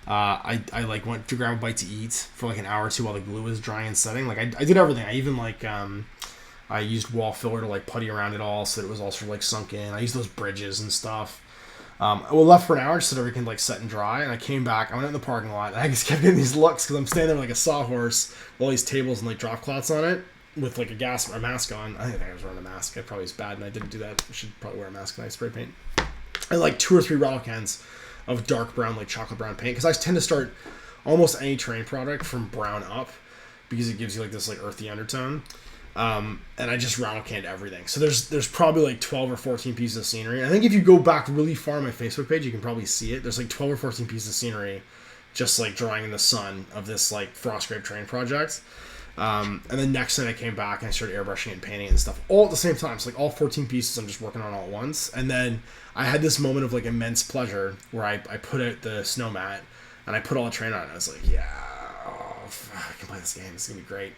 [SPEAKER 1] I like went to grab a bite to eat for like an hour or two while the glue was drying and setting. Like I did everything. I even like I used wall filler to like putty around it all so that it was all sort of like sunk in. I used those bridges and stuff. I left for an hour just so everything like set and dry, and I came back. I went in the parking lot, and I just kept getting these looks because I'm standing there like a sawhorse with all these tables and like drop cloths on it with like a mask on. I think I was wearing a mask. I probably was bad, and I didn't do that. I should probably wear a mask when I spray paint. And like 2 or 3 rattle cans of dark brown, like chocolate brown paint, because I tend to start almost any terrain product from brown up because it gives you like this like earthy undertone. And I just rattle canned everything. So there's probably like 12 or 14 pieces of scenery. I think if you go back really far on my Facebook page, you can probably see it. There's like 12 or 14 pieces of scenery just like drying in the sun of this like Frostgrave terrain project. And then next night I came back and I started airbrushing and painting and stuff all at the same time. So like all 14 pieces I'm just working on all at once. And then I had this moment of like immense pleasure where I put out the snow mat and I put all the terrain on it. And I was like, yeah, I can play this game. It's gonna be great.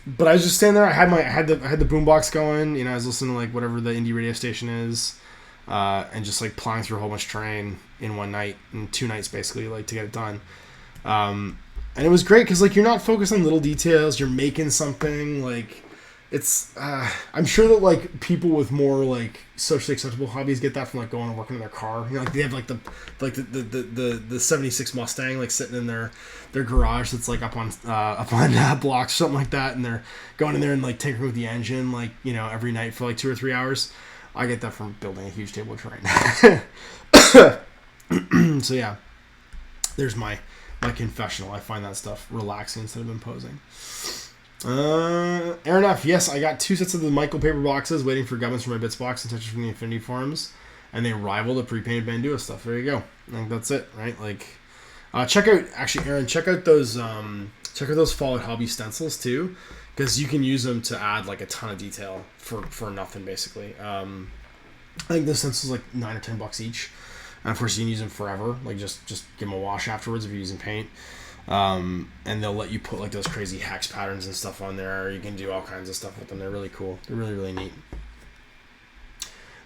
[SPEAKER 1] But I was just standing there. I had the boombox going. You know, I was listening to like whatever the indie radio station is, and just like plowing through a whole bunch of terrain in one night, in 2 nights basically, like to get it done. And it was great because like you're not focused on little details. You're making something like it's. I'm sure that like people with more like socially acceptable hobbies get that from like going and working in their car. You know, like they have like the 76 Mustang like sitting in their garage that's like up on blocks or something like that, and they're going in there and like tinkering with the engine like, you know, every night for like 2 or 3 hours. I get that from building a huge table of terrain. So yeah, there's my confessional. I find that stuff relaxing instead of imposing. Aaron F, yes, I got 2 sets of the Michael paper boxes waiting for gubbins from my bits box and touches from the Infinity Forums, and they rival the pre-painted Bandua stuff. There you go. I think that's it, right? Like, Aaron, check out those Fallout Hobby stencils too, because you can use them to add like a ton of detail for nothing basically. I think those stencils like $9 or $10 each, and of course you can use them forever. Like just give them a wash afterwards if you're using paint. And they'll let you put like those crazy hex patterns and stuff on there. You can do all kinds of stuff with them. They're really cool. They're really, really neat.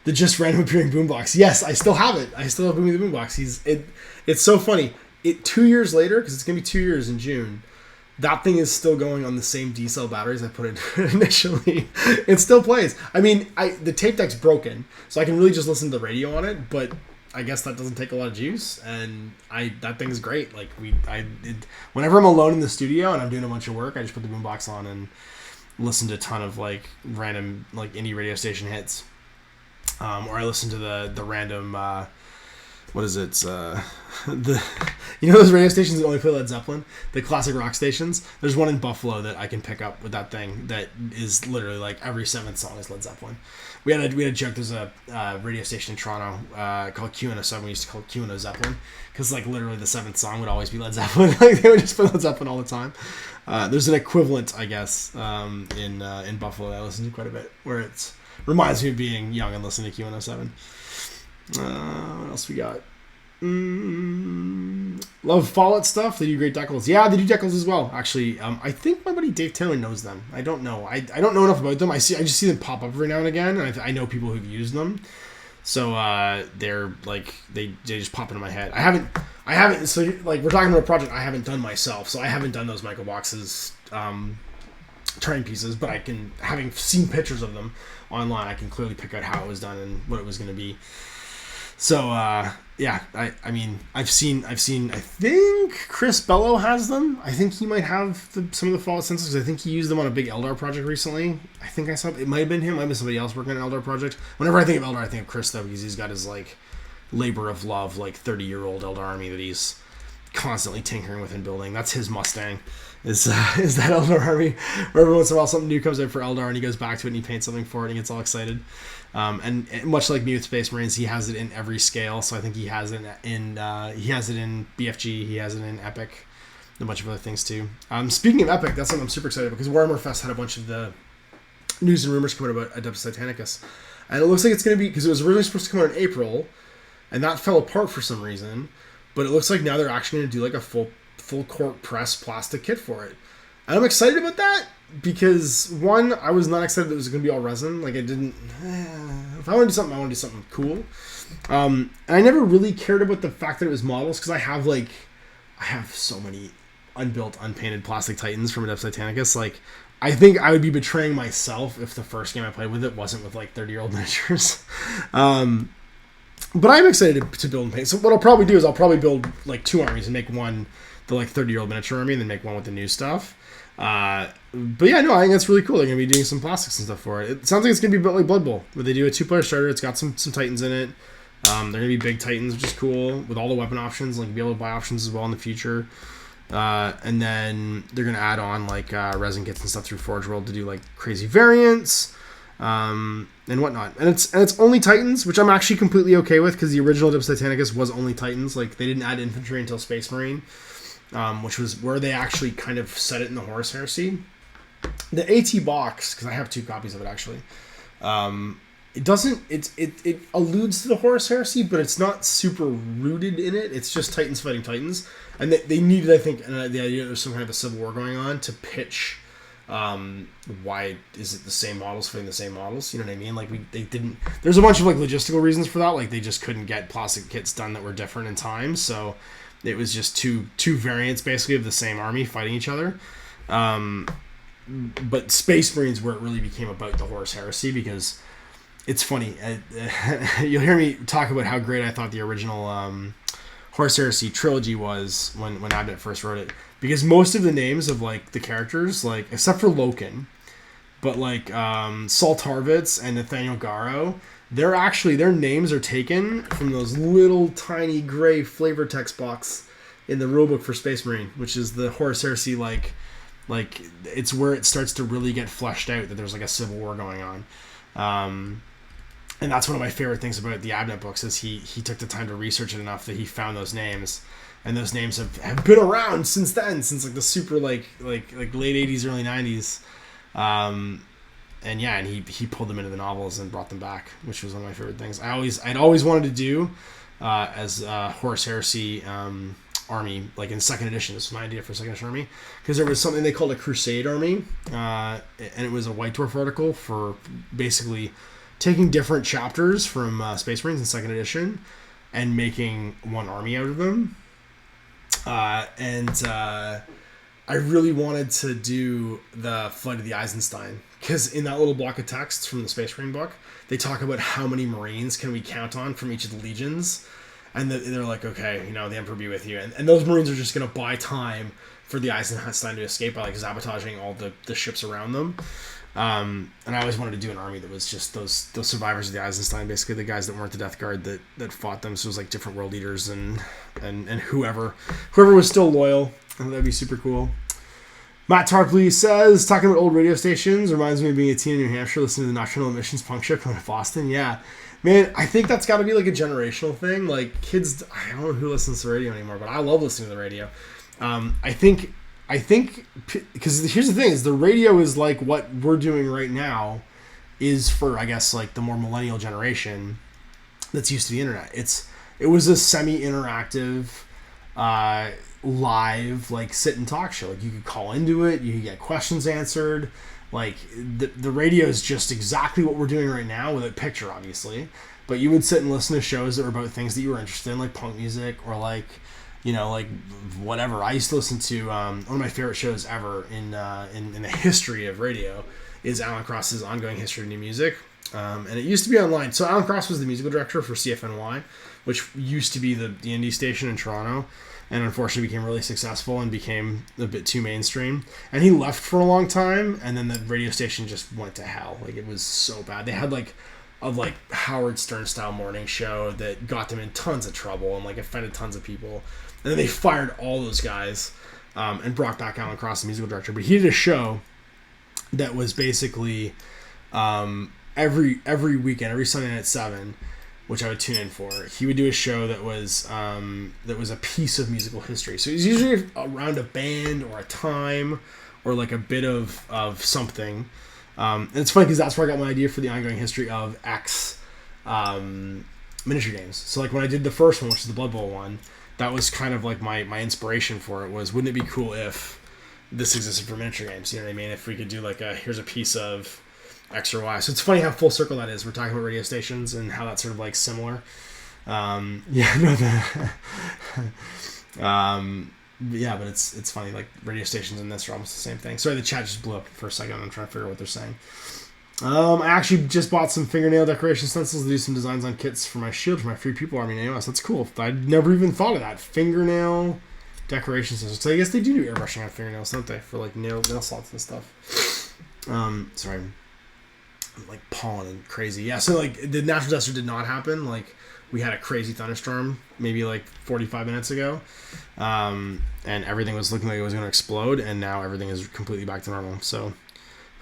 [SPEAKER 1] The just random appearing boombox. Yes, I still have it. I still have Boomy the Boombox. It's so funny. 2 years later, because it's gonna be 2 years in June, that thing is still going on the same D-cell batteries I put in initially. It still plays. I mean, the tape deck's broken, so I can really just listen to the radio on it, but I guess that doesn't take a lot of juice, and that thing is great. Like whenever I'm alone in the studio and I'm doing a bunch of work, I just put the boombox on and listen to a ton of like random like indie radio station hits, or I listen to the random what is it? Those radio stations that only play Led Zeppelin, the classic rock stations. There's one in Buffalo that I can pick up with that thing that is literally like every 7th song is Led Zeppelin. We had a joke. There's a radio station in Toronto called Q107. We used to call it Q1 Zeppelin because like literally the 7th song would always be Led Zeppelin. Like they would just play Led Zeppelin all the time. There's an equivalent, I guess, in Buffalo that I listen to quite a bit, where it reminds me of being young and listening to Q107. What else we got? Love Fallout stuff. They do great decals. Yeah, they do decals as well. Actually, I think my buddy Dave Taylor knows them. I don't know. I don't know enough about them. I just see them pop up every now and again, and I know people who've used them. So they're like they just pop into my head. I haven't. So like we're talking about a project I haven't done myself. So I haven't done those Michael boxes terrain pieces, but having seen pictures of them online, I can clearly pick out how it was done and what it was going to be. So, yeah, I mean, I've seen, I think Chris Bello has them. I think he might have some of the Fallout stencils, because I think he used them on a big Eldar project recently. I think I saw, it might have been him, might have been somebody else working on an Eldar project. Whenever I think of Eldar, I think of Chris, though, because he's got his, like, labor of love, like, 30-year-old Eldar army that he's constantly tinkering with and building. That's his Mustang, is that Eldar army, where every once in a while something new comes out for Eldar, and he goes back to it, and he paints something for it, and he gets all excited. And much like me with Space Marines, he has it in every scale. So I think he has it in BFG, he has it in Epic, and a bunch of other things too. Speaking of Epic, that's something I'm super excited about, because Warhammer Fest had a bunch of the news and rumors coming about Adept Titanicus, and it looks like it's going to be, because it was originally supposed to come out in April, and that fell apart for some reason. But it looks like now they're actually going to do like a full court press plastic kit for it, and I'm excited about that. Because, one, I was not excited that it was going to be all resin. Like, I didn't... if I want to do something, I want to do something cool. And I never really cared about the fact that it was models, because I have so many unbuilt, unpainted plastic Titans from Adept Titanicus. Like, I think I would be betraying myself if the first game I played with it wasn't with, like, 30-year-old miniatures. But I'm excited to build and paint. So what I'll probably do is I'll probably build like 2 armies and make one the like 30-year-old miniature army, and then make one with the new stuff. But yeah, no, I think that's really cool. They're gonna be doing some plastics and stuff for it. It sounds like it's gonna be built like Blood Bowl, where they do a 2-player starter. It's got some Titans in it. They're gonna be big Titans, which is cool, with all the weapon options. Like, be able to buy options as well in the future. And then they're gonna add on like resin kits and stuff through Forge World to do like crazy variants. And whatnot, and it's only Titans, which I'm actually completely okay with, because the original Adept Titanicus was only Titans. Like, they didn't add infantry until Space Marine, which was where they actually kind of set it in the Horus Heresy. The AT box, because I have 2 copies of it actually, it doesn't, it alludes to the Horus Heresy, but it's not super rooted in it. It's just Titans fighting Titans, and they needed, I think, the idea that there's some kind of a civil war going on to pitch. Why is it the same models fighting the same models? You know what I mean? Like, they didn't. There's a bunch of like logistical reasons for that. Like, they just couldn't get plastic kits done that were different in time, so it was just two variants basically of the same army fighting each other. But Space Marines where it really became about the Horus Heresy, because it's funny. You'll hear me talk about how great I thought the original Horus Heresy trilogy was when Adept first wrote it. Because most of the names of, like, the characters, like, except for Loken, but, like, Saul Tarvitz and Nathaniel Garro, their names are taken from those little tiny gray flavor text box in the rulebook for Space Marine, which is the Horus Heresy, like, it's where it starts to really get fleshed out that there's, like, a civil war going on. And that's one of my favorite things about the Adept books, is he took the time to research it enough that he found those names. And those names have been around since then, since like the super like late 80s, early 90s. And he pulled them into the novels and brought them back, which was one of my favorite things. I'd always wanted to do as Horus Heresy army, like in 2nd edition. This was my idea for 2nd edition army, because there was something they called a Crusade army, and it was a White Dwarf article for basically taking different chapters from Space Marines in 2nd edition and making one army out of them. I really wanted to do the Flight of the Eisenstein, because in that little block of text from the Space Marine book, they talk about how many Marines can we count on from each of the legions, and they're like, okay, the Emperor be with you, and those Marines are just going to buy time for the Eisenstein to escape by like sabotaging all the ships around them. And I always wanted to do an army that was just those survivors of the Eisenstein, basically the guys that weren't the Death Guard that fought them. So it was like different world leaders and whoever was still loyal. That'd be super cool. Matt Tarpley says, talking about old radio stations reminds me of being a teen in New Hampshire listening to the Nocturnal Emissions punk show going to Boston. Yeah, man, I think that's got to be like a generational thing. Like, kids, I don't know who listens to the radio anymore, but I love listening to the radio. I think because here's the thing, is the radio is like what we're doing right now is for, I guess, like the more millennial generation that's used to the internet. It was a semi-interactive live, like, sit and talk show. Like, you could call into it, you could get questions answered. Like, the radio is just exactly what we're doing right now, with a picture, obviously, but you would sit and listen to shows that were about things that you were interested in, like punk music, or like, like whatever. I used to listen to one of my favorite shows ever in the history of radio is Alan Cross's Ongoing History of New Music, and it used to be online. So Alan Cross was the musical director for CFNY, which used to be the indie station in Toronto, and unfortunately became really successful and became a bit too mainstream. And he left for a long time, and then the radio station just went to hell. Like, it was so bad. They had like a Howard Stern style morning show that got them in tons of trouble and like offended tons of people. And then they fired all those guys and brought back Alan Cross, the musical director. But he did a show that was basically every weekend, every Sunday night at 7, which I would tune in for. He would do a show that was a piece of musical history. So it was usually around a band or a time or like a bit of something. And it's funny because that's where I got my idea for the Ongoing History of X miniature games. So like when I did the first one, which is the Blood Bowl one, that was kind of like my inspiration for it was, wouldn't it be cool if this existed for miniature games? You know what I mean? If we could do like here's a piece of X or Y. So it's funny how full circle that is. We're talking about radio stations and how that's sort of like similar. Yeah, but it's funny, like radio stations and this are almost the same thing. Sorry, the chat just blew up for a second. I'm trying to figure out what they're saying. I actually just bought some fingernail decoration stencils to do some designs on kits for my shield for my Free People Army in AOS. That's cool. I'd never even thought of that. Fingernail decoration stencils. So I guess they do airbrushing on fingernails, don't they? For like nail slots and stuff. Sorry. I'm like pawing and crazy. Yeah, so like the natural disaster did not happen. Like we had a crazy thunderstorm maybe like 45 minutes ago. And everything was looking like it was going to explode, and now everything is completely back to normal. So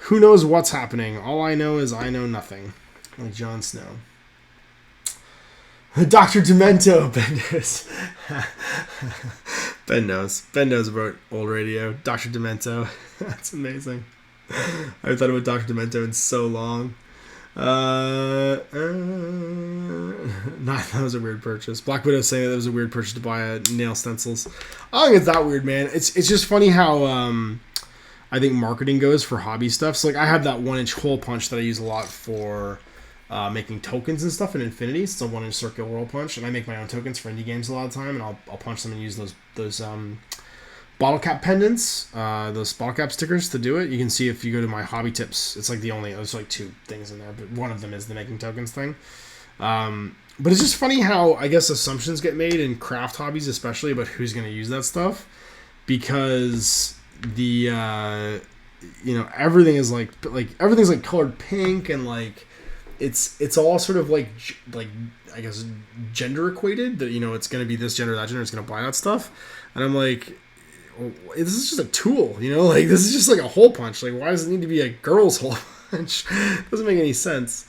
[SPEAKER 1] who knows what's happening? All I know is I know nothing. Like Jon Snow. Dr. Demento, Ben knows. Ben knows. Ben knows about old radio. Dr. Demento. That's amazing. I haven't thought about Dr. Demento in so long. That was a weird purchase. Black Widow saying that was a weird purchase to buy nail stencils. I don't think it's that weird, man. It's just funny how I think marketing goes for hobby stuff. So like I have that 1-inch hole punch that I use a lot for making tokens and stuff in Infinity. It's a 1-inch circular hole punch, and I make my own tokens for indie games a lot of the time, and I'll punch them and use those bottle cap pendants, those bottle cap stickers to do it. You can see if you go to my hobby tips, it's like there's like 2 things in there, but one of them is the making tokens thing. But it's just funny how I guess assumptions get made in craft hobbies, especially about who's going to use that stuff, because everything is like everything's like colored pink, and like it's all sort of like I guess gender equated, that it's going to be this gender, that gender, it's going to buy that stuff. And I'm like, well, this is just a tool, like this is just like a hole punch. Like, why does it need to be a girl's hole punch? It doesn't make any sense.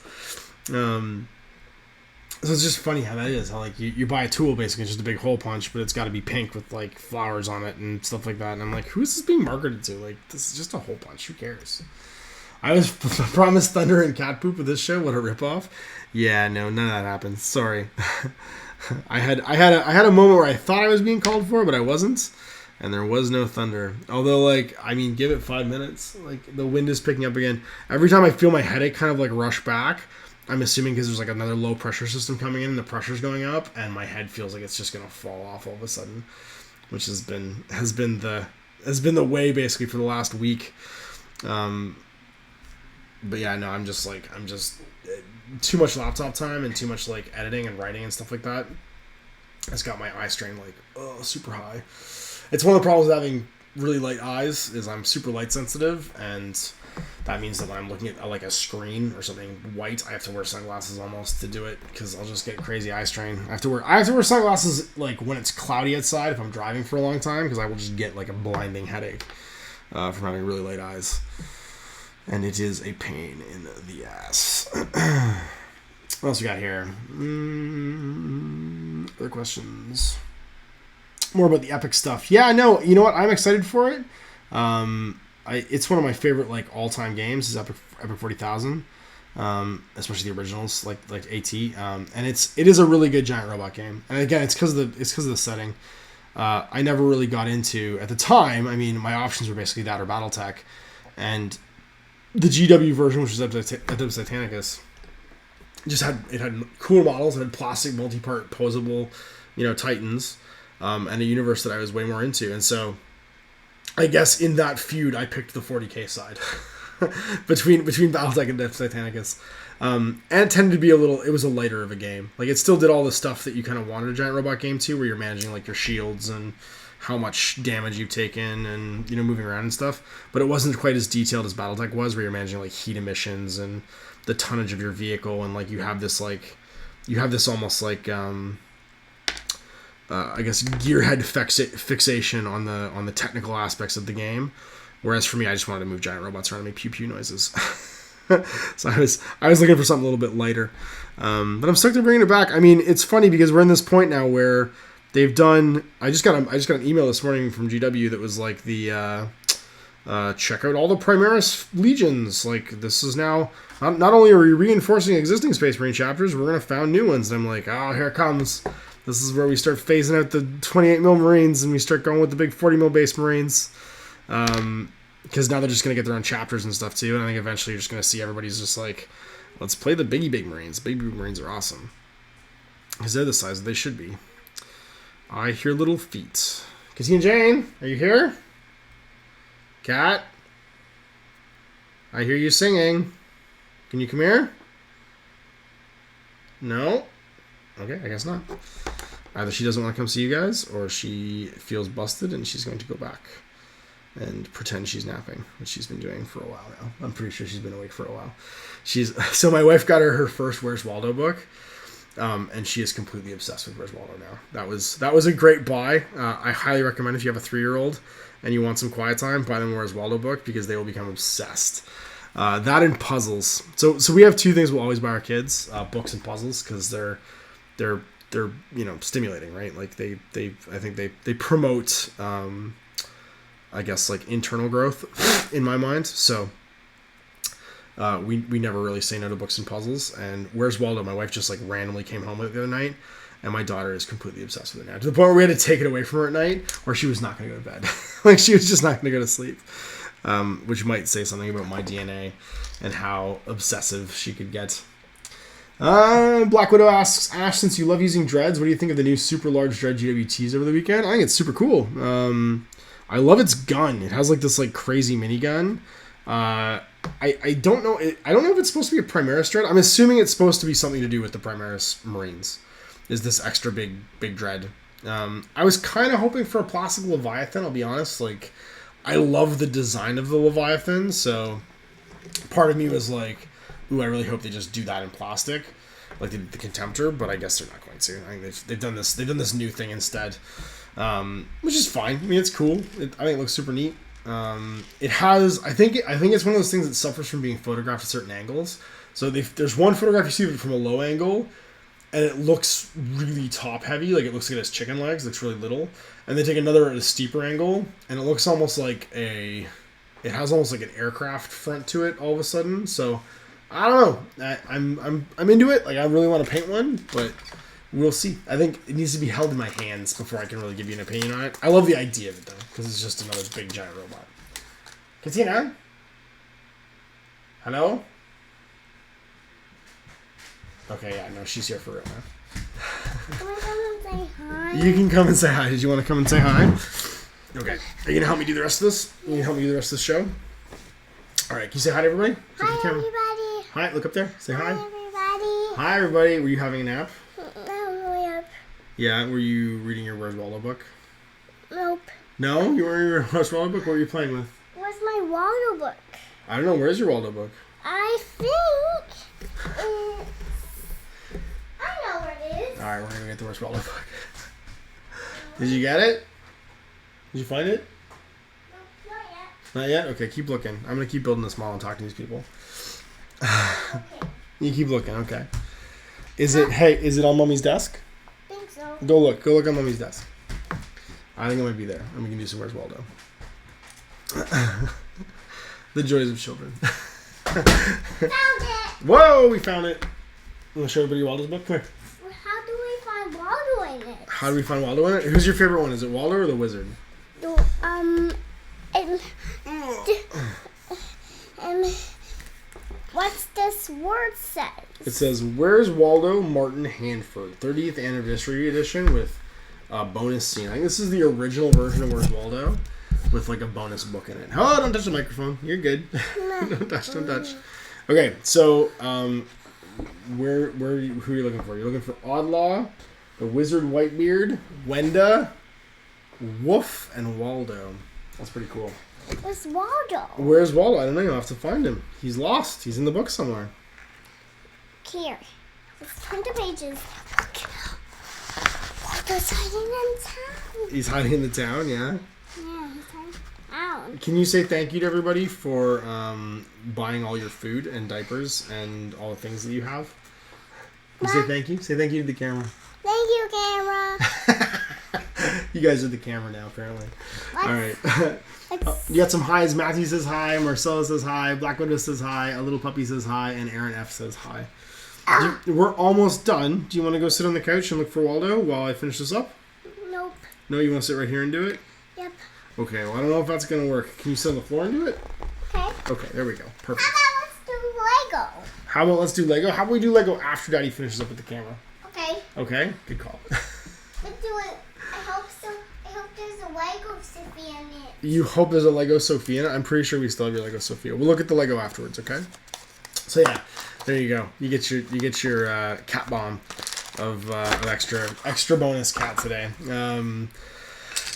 [SPEAKER 1] So it's just funny how that is. How like you buy a tool, basically it's just a big hole punch, but it's got to be pink with like flowers on it and stuff like that. And I'm like, who's this being marketed to? Like, this is just a hole punch. Who cares? I was promised thunder and cat poop with this show. What a ripoff! Yeah, no, none of that happened. Sorry. I had a moment where I thought I was being called for, but I wasn't, and there was no thunder. Although, like, I mean, give it 5 minutes. Like, the wind is picking up again. Every time I feel my headache kind of like rush back, I'm assuming because there's like another low pressure system coming in and the pressure's going up, and my head feels like it's just gonna fall off all of a sudden, which has been the way basically for the last week. But yeah, no, I'm just too much laptop time and too much like editing and writing and stuff like that. It's got my eye strain like super high. It's one of the problems with having really light eyes is I'm super light sensitive, and that means that when I'm looking at like a screen or something white, I have to wear sunglasses almost to do it, because I'll just get crazy eye strain. I have to wear sunglasses like when it's cloudy outside if I'm driving for a long time, because I will just get like a blinding headache from having really light eyes, and it is a pain in the ass. What else we got here? Other questions? More about the epic stuff. Yeah, no, you know what? I'm excited for it. It's one of my favorite like all-time games is Epic 40,000, especially the originals like AT. And it is a really good giant robot game. And again, it's because of the setting. I never really got into at the time. I mean, my options were basically that or BattleTech, and the GW version, which was Adept Titanicus, it had cool models. It had plastic multi-part posable, Titans, and a universe that I was way more into. And so, I guess in that feud, I picked the 40k side between BattleTech and Adept Titanicus. And it tended to be it was a lighter of a game. Like, it still did all the stuff that you kind of wanted a giant robot game to, where you're managing like your shields and how much damage you've taken and, moving around and stuff. But it wasn't quite as detailed as BattleTech was, where you're managing like heat emissions and the tonnage of your vehicle, and like you have this almost like I guess gearhead fixation on the technical aspects of the game, whereas for me, I just wanted to move giant robots around and make pew pew noises. So I was looking for something a little bit lighter, but I'm stoked to bringing it back. I mean, it's funny because we're in this point now where they've done. I just got an email this morning from GW that was like the check out all the Primaris legions. Like, this is now not only are we reinforcing existing Space Marine chapters, we're gonna found new ones. And I'm like, oh, here it comes. This is where we start phasing out the 28 mil Marines and we start going with the big 40 mil base Marines. Because now they're just going to get their own chapters and stuff too. And I think eventually you're just going to see everybody's just like, let's play the big Marines. Big Marines are awesome. Because they're the size that they should be. I hear little feet. Cassie and Jane, are you here? Cat? I hear you singing. Can you come here? No? Okay, I guess not. Either she doesn't want to come see you guys, or she feels busted and she's going to go back and pretend she's napping, which she's been doing for a while now. I'm pretty sure she's been awake for a while. So my wife got her first Where's Waldo book, and she is completely obsessed with Where's Waldo now. That was a great buy. I highly recommend if you have a 3-year-old and you want some quiet time, buy them Where's Waldo book because they will become obsessed. That and puzzles. So we have 2 things we'll always buy our kids: books and puzzles, because they're stimulating, right? Like I think they promote I guess like internal growth in my mind. So we never really say no to books and puzzles. And Where's Waldo? My wife just like randomly came home with it the other night, and my daughter is completely obsessed with it now, to the point where we had to take it away from her at night, or she was not going to go to bed. Like she was just not going to go to sleep, which might say something about my DNA and how obsessive she could get. Black Widow asks, Ash, since you love using dreads, what do you think of the new super large dread GWTs over the weekend? I think it's super cool. I love its gun. It has like this like crazy minigun. I don't know. I don't know if it's supposed to be a Primaris dread. I'm assuming it's supposed to be something to do with the Primaris Marines. Is this extra big dread? I was kind of hoping for a plastic Leviathan. I'll be honest. Like, I love the design of the Leviathan, so part of me was like, ooh, I really hope they just do that in plastic, like they did the Contemptor. But I guess they're not going to. I think they've done this. They've done this new thing instead. Which is fine. I mean, it's cool. I think it looks super neat. It has. I think it's one of those things that suffers from being photographed at certain angles. So there's one photograph you see it from a low angle, and it looks really top heavy. Like it looks like it has chicken legs. It looks really little. And they take another at a steeper angle, and it looks almost like it has almost like an aircraft front to it all of a sudden. So I don't know. I'm into it. Like I really want to paint one, but we'll see. I think it needs to be held in my hands before I can really give you an opinion on it. I love the idea of it, though, because it's just another big, giant robot. Katina? Hello? Okay, yeah, no, she's here for real now.
[SPEAKER 2] Can I come and say hi?
[SPEAKER 1] You can come and say hi. Did you want to come and say hi? Okay. Are you going to help me do the rest of this? You can help me do the rest of the show? All right, can you say hi to everybody?
[SPEAKER 2] Hi, everybody.
[SPEAKER 1] Hi, look up there. Say hi.
[SPEAKER 2] Hi, everybody.
[SPEAKER 1] Hi, everybody. Were you having a nap?
[SPEAKER 2] Nope.
[SPEAKER 1] Yeah, were you reading your Where's Waldo book?
[SPEAKER 2] Nope.
[SPEAKER 1] No? You weren't reading your Where's Waldo book? What were you playing with?
[SPEAKER 2] Where's my Waldo book?
[SPEAKER 1] I don't know. Where's your Waldo book?
[SPEAKER 2] I think it's... I know where it is.
[SPEAKER 1] Alright, we're going to get the Where's Waldo book. Did you get it? Did you find it?
[SPEAKER 2] Nope, not yet.
[SPEAKER 1] Not yet? Okay, keep looking. I'm going to keep building this model and talking to these people.
[SPEAKER 2] Okay.
[SPEAKER 1] You keep looking, okay. Is it on Mummy's desk?
[SPEAKER 2] I think so.
[SPEAKER 1] Go look on Mummy's desk. I think it might be there. And we can do some Where's Waldo. The joys of children.
[SPEAKER 2] Found it!
[SPEAKER 1] Whoa, we found it. You want to show everybody Waldo's book? Come here.
[SPEAKER 2] How do we find Waldo in it?
[SPEAKER 1] How do we find Waldo in it? Who's your favorite one? Is it Waldo or the Wizard?
[SPEAKER 2] What's this word say?
[SPEAKER 1] It says, Where's Waldo Martin Hanford, 30th Anniversary Edition with a bonus scene. I think this is the original version of Where's Waldo with like a bonus book in it. Oh, don't touch the microphone. You're good. Don't touch. Okay, so who are you looking for? You're looking for Oddlaw, the Wizard Whitebeard, Wenda, Woof, and Waldo. That's pretty cool.
[SPEAKER 2] Where's Waldo?
[SPEAKER 1] Where's Waldo? I don't know. You'll have to find him. He's lost. He's in the book somewhere.
[SPEAKER 2] Here. Let's turn the pages. Waldo's hiding in town.
[SPEAKER 1] He's hiding in the town, yeah?
[SPEAKER 2] Yeah, he's hiding out.
[SPEAKER 1] Can you say thank you to everybody for buying all your food and diapers and all the things that you have? Can you say thank you? Say thank you to the camera.
[SPEAKER 2] Thank you, camera.
[SPEAKER 1] You guys are the camera now, apparently.
[SPEAKER 2] Let's,
[SPEAKER 1] All right. You got some highs. Matthew says hi. Marcella says hi. Black Widow says hi. A Little Puppy says hi. And Aaron F says hi. We're almost done. Do you want to go sit on the couch and look for Waldo while I finish this up?
[SPEAKER 2] Nope.
[SPEAKER 1] No, you want to sit right here and do it?
[SPEAKER 2] Yep.
[SPEAKER 1] Okay, well, I don't know if that's going to work. Can you sit on the floor and do it?
[SPEAKER 2] Okay.
[SPEAKER 1] Okay, there we go. Perfect.
[SPEAKER 2] How about let's do Lego?
[SPEAKER 1] How about we do Lego after Daddy finishes up with the camera?
[SPEAKER 2] Okay.
[SPEAKER 1] Okay? Good call.
[SPEAKER 2] Let's do it. I hope so. I hope there's a Lego Sophia in it.
[SPEAKER 1] You hope there's a Lego Sophia in it? I'm pretty sure we still have your Lego Sophia. We'll look at the Lego afterwards, okay? So yeah, There you go. You get your cat bomb of extra bonus cat today.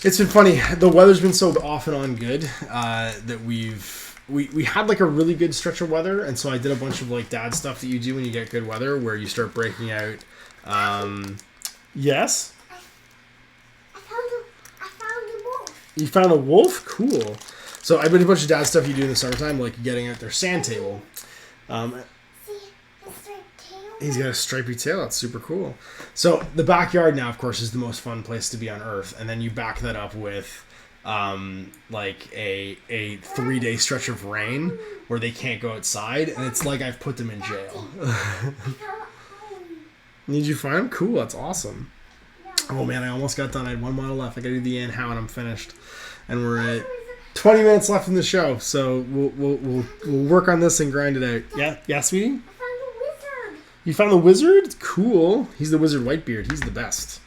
[SPEAKER 1] It's been funny. The weather's been so off and on good that we had like a really good stretch of weather, and so I did a bunch of like dad stuff that you do when you get good weather, where you start breaking out. Yes.
[SPEAKER 2] I found a wolf.
[SPEAKER 1] You found a wolf? Cool. So I did a bunch of dad stuff you do in the summertime, like getting out their sand table. He's got a stripy tail. That's super cool. So the backyard now, of course, is the most fun place to be on Earth. And then you back that up with like a 3-day stretch of rain where they can't go outside. And it's like I've put them in jail. Need you find them? Cool. That's awesome. Oh, man, I almost got done. I had 1 mile left. I got to do the and how, and I'm finished. And we're at 20 minutes left in the show. So we'll work on this and grind it out. Yeah? Yeah, sweetie? You found the wizard? Cool. He's the wizard Whitebeard. He's the best.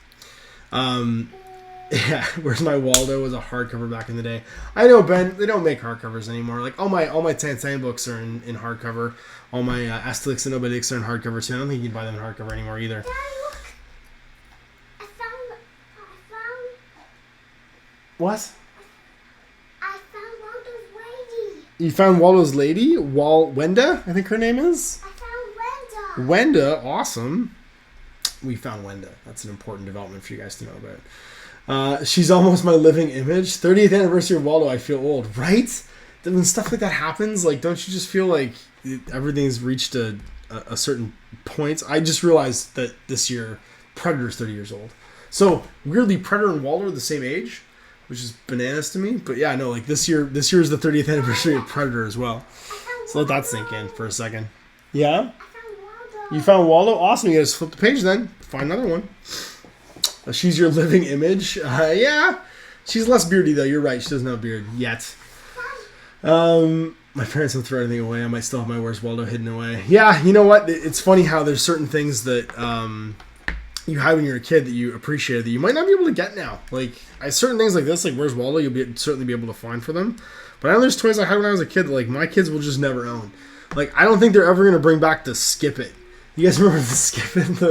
[SPEAKER 1] Yeah. Where's my Waldo was a hardcover back in the day. I know, Ben. They don't make hardcovers anymore. Like all my Tantan books are in hardcover. All my Asterix and Obelix are in hardcover too. I don't think you can buy them in hardcover anymore either.
[SPEAKER 2] Daddy, look. I found.
[SPEAKER 1] What?
[SPEAKER 2] I found Waldo's lady.
[SPEAKER 1] You found Waldo's lady? Wenda, I think her name is. Wenda, awesome. We found Wenda. That's an important development for you guys to know about. She's almost my living image. 30th anniversary of Waldo, I feel old, right? When stuff like that happens, like, don't you just feel like everything's reached a certain point? I just realized that this year, Predator's 30 years old. So, weirdly, Predator and Waldo are the same age, which is bananas to me. But yeah, no, like this year is the 30th anniversary of Predator as well. So let that sink in for a second. Yeah? You found Waldo? Awesome. You gotta flip the page then. Find another one. She's your living image. Yeah. She's less beardy though. You're right. She doesn't have a beard yet. My parents don't throw anything away. I might still have my Where's Waldo hidden away. Yeah, you know what? It's funny how there's certain things that you had when you were a kid that you appreciated that you might not be able to get now. Like certain things like this, like Where's Waldo, you'll certainly be able to find for them. But I know there's toys I had when I was a kid that like my kids will just never own. Like I don't think they're ever gonna bring back the Skip It. You guys remember the Skip It?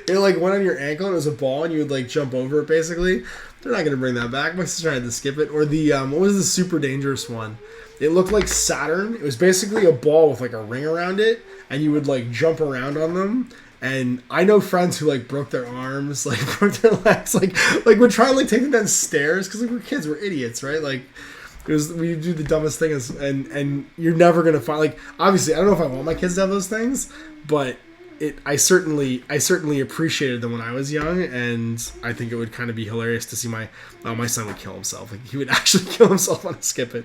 [SPEAKER 1] It like went on your ankle and it was a ball and you would like jump over it basically. They're not going to bring that back. My sister had the Skip It. Or the, what was the super dangerous one? It looked like Saturn. It was basically a ball with like a ring around it and you would like jump around on them. And I know friends who like broke their arms, like broke their legs, like would try and like take them down stairs because like we're kids, we're idiots, right? Like we do the dumbest thing and you're never going to find, like, obviously I don't know if I want my kids to have those things, but I certainly appreciated them when I was young, and I think it would kind of be hilarious to see my son would kill himself. Like he would actually kill himself on a Skip It.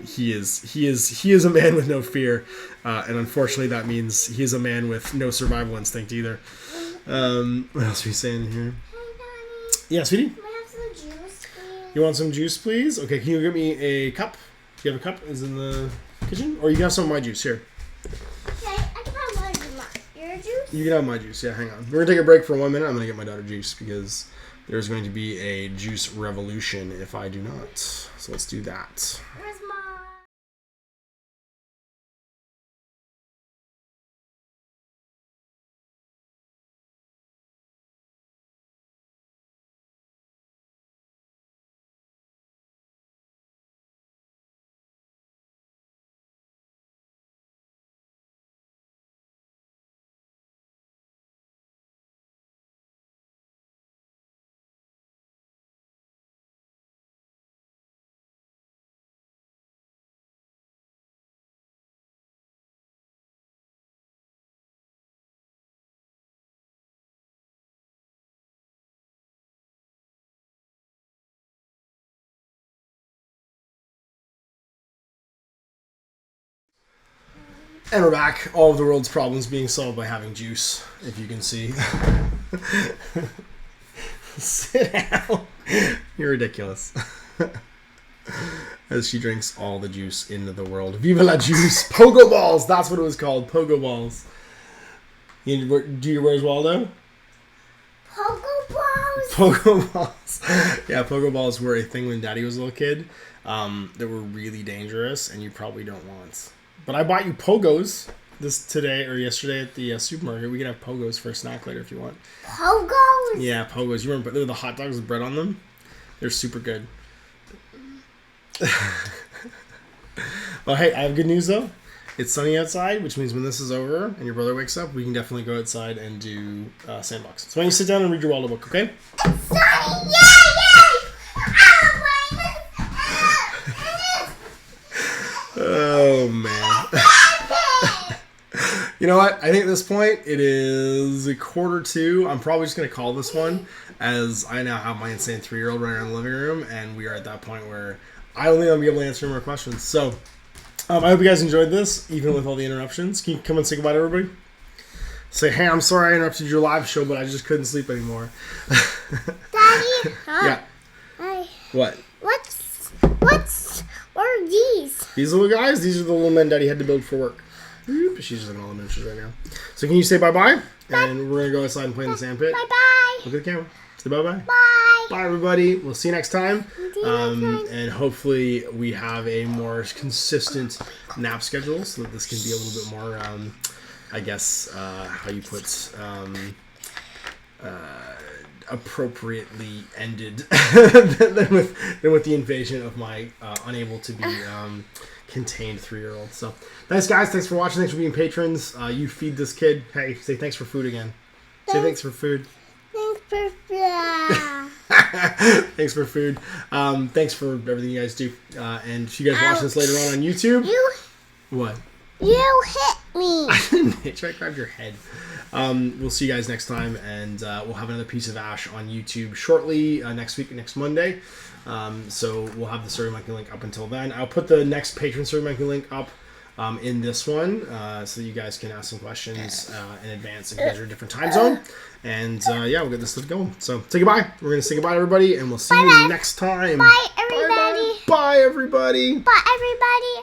[SPEAKER 1] He is a man with no fear, and unfortunately that means he is a man with no survival instinct either. What else are we saying in here?
[SPEAKER 2] Hey, Daddy.
[SPEAKER 1] Yeah, sweetie.
[SPEAKER 2] Can I have some juice, please?
[SPEAKER 1] You want some juice, please? Okay, can you get me a cup? Do you have a cup? Is in the kitchen, or you can have some of my juice here.
[SPEAKER 2] Okay, I can have one of your juice.
[SPEAKER 1] You can have my juice. Yeah, hang on. We're gonna take a break for 1 minute. I'm gonna get my daughter juice because there's going to be a juice revolution if I do not. So let's do that.
[SPEAKER 2] Where's mine?
[SPEAKER 1] And we're back. All of the world's problems being solved by having juice, if you can see. Sit down. You're ridiculous. As she drinks all the juice into the world. Viva la juice! Pogo balls! That's what it was called. Pogo balls. Do you Where's Waldo?
[SPEAKER 2] Pogo balls.
[SPEAKER 1] Pogo balls. Yeah, Pogo balls were a thing when Daddy was a little kid that were really dangerous and you probably don't want. But I bought you Pogos. this today or yesterday at the supermarket. We can have pogos for a snack later if you want.
[SPEAKER 2] Pogos?
[SPEAKER 1] Yeah, pogos. You remember the hot dogs with bread on them? They're super good. Well, hey, I have good news though. It's sunny outside, which means when this is over and your brother wakes up, we can definitely go outside and do sandbox. So why don't you sit down and read your Waldo book, okay?
[SPEAKER 2] It's sunny! Yay!
[SPEAKER 1] Oh, man. You know what? I think at this point, it is 1:45. I'm probably just going to call this one, as I now have my insane 3-year-old running around the living room, and we are at that point where I don't think I'll be able to answer more questions. So, I hope you guys enjoyed this, even with all the interruptions. Can you come and say goodbye to everybody? Say, hey, I'm sorry I interrupted your live show, but I just couldn't sleep anymore.
[SPEAKER 2] Daddy?
[SPEAKER 1] Yeah.
[SPEAKER 2] Hi.
[SPEAKER 1] What?
[SPEAKER 2] What are these?
[SPEAKER 1] These little guys? These are the little men Daddy had to build for work. She's just looking at all the miniatures right now. So can you say bye-bye? And we're going to go outside and play in the sandpit.
[SPEAKER 2] Bye-bye.
[SPEAKER 1] Look at the camera. Say bye-bye.
[SPEAKER 2] Bye.
[SPEAKER 1] Bye, everybody. We'll see you next time. And hopefully we have a more consistent nap schedule so that this can be a little bit more, I guess, how you put, appropriately ended than with the invasion of my unable to be contained 3-year-old. So thanks, guys. Thanks for watching. Thanks for being patrons. You feed this kid. Hey, say thanks for food again. Say thanks for food.
[SPEAKER 2] Thanks for food.
[SPEAKER 1] Thanks for food. Thanks for everything you guys do. And if you guys watch this later on YouTube. What?
[SPEAKER 2] You hit me.
[SPEAKER 1] I didn't hit you. I grabbed your head. We'll see you guys next time, and we'll have another piece of Ash on YouTube shortly next week, next Monday. So we'll have the Survey Monkey link up until then. I'll put the next Patron Survey Monkey link up in this one, so you guys can ask some questions in advance if you guys are in a different time zone. And yeah, we'll get this stuff going. So say goodbye. We're going to say goodbye to everybody, and we'll see you next time.
[SPEAKER 2] Bye, everybody.
[SPEAKER 1] Bye, everybody.
[SPEAKER 2] Bye, everybody.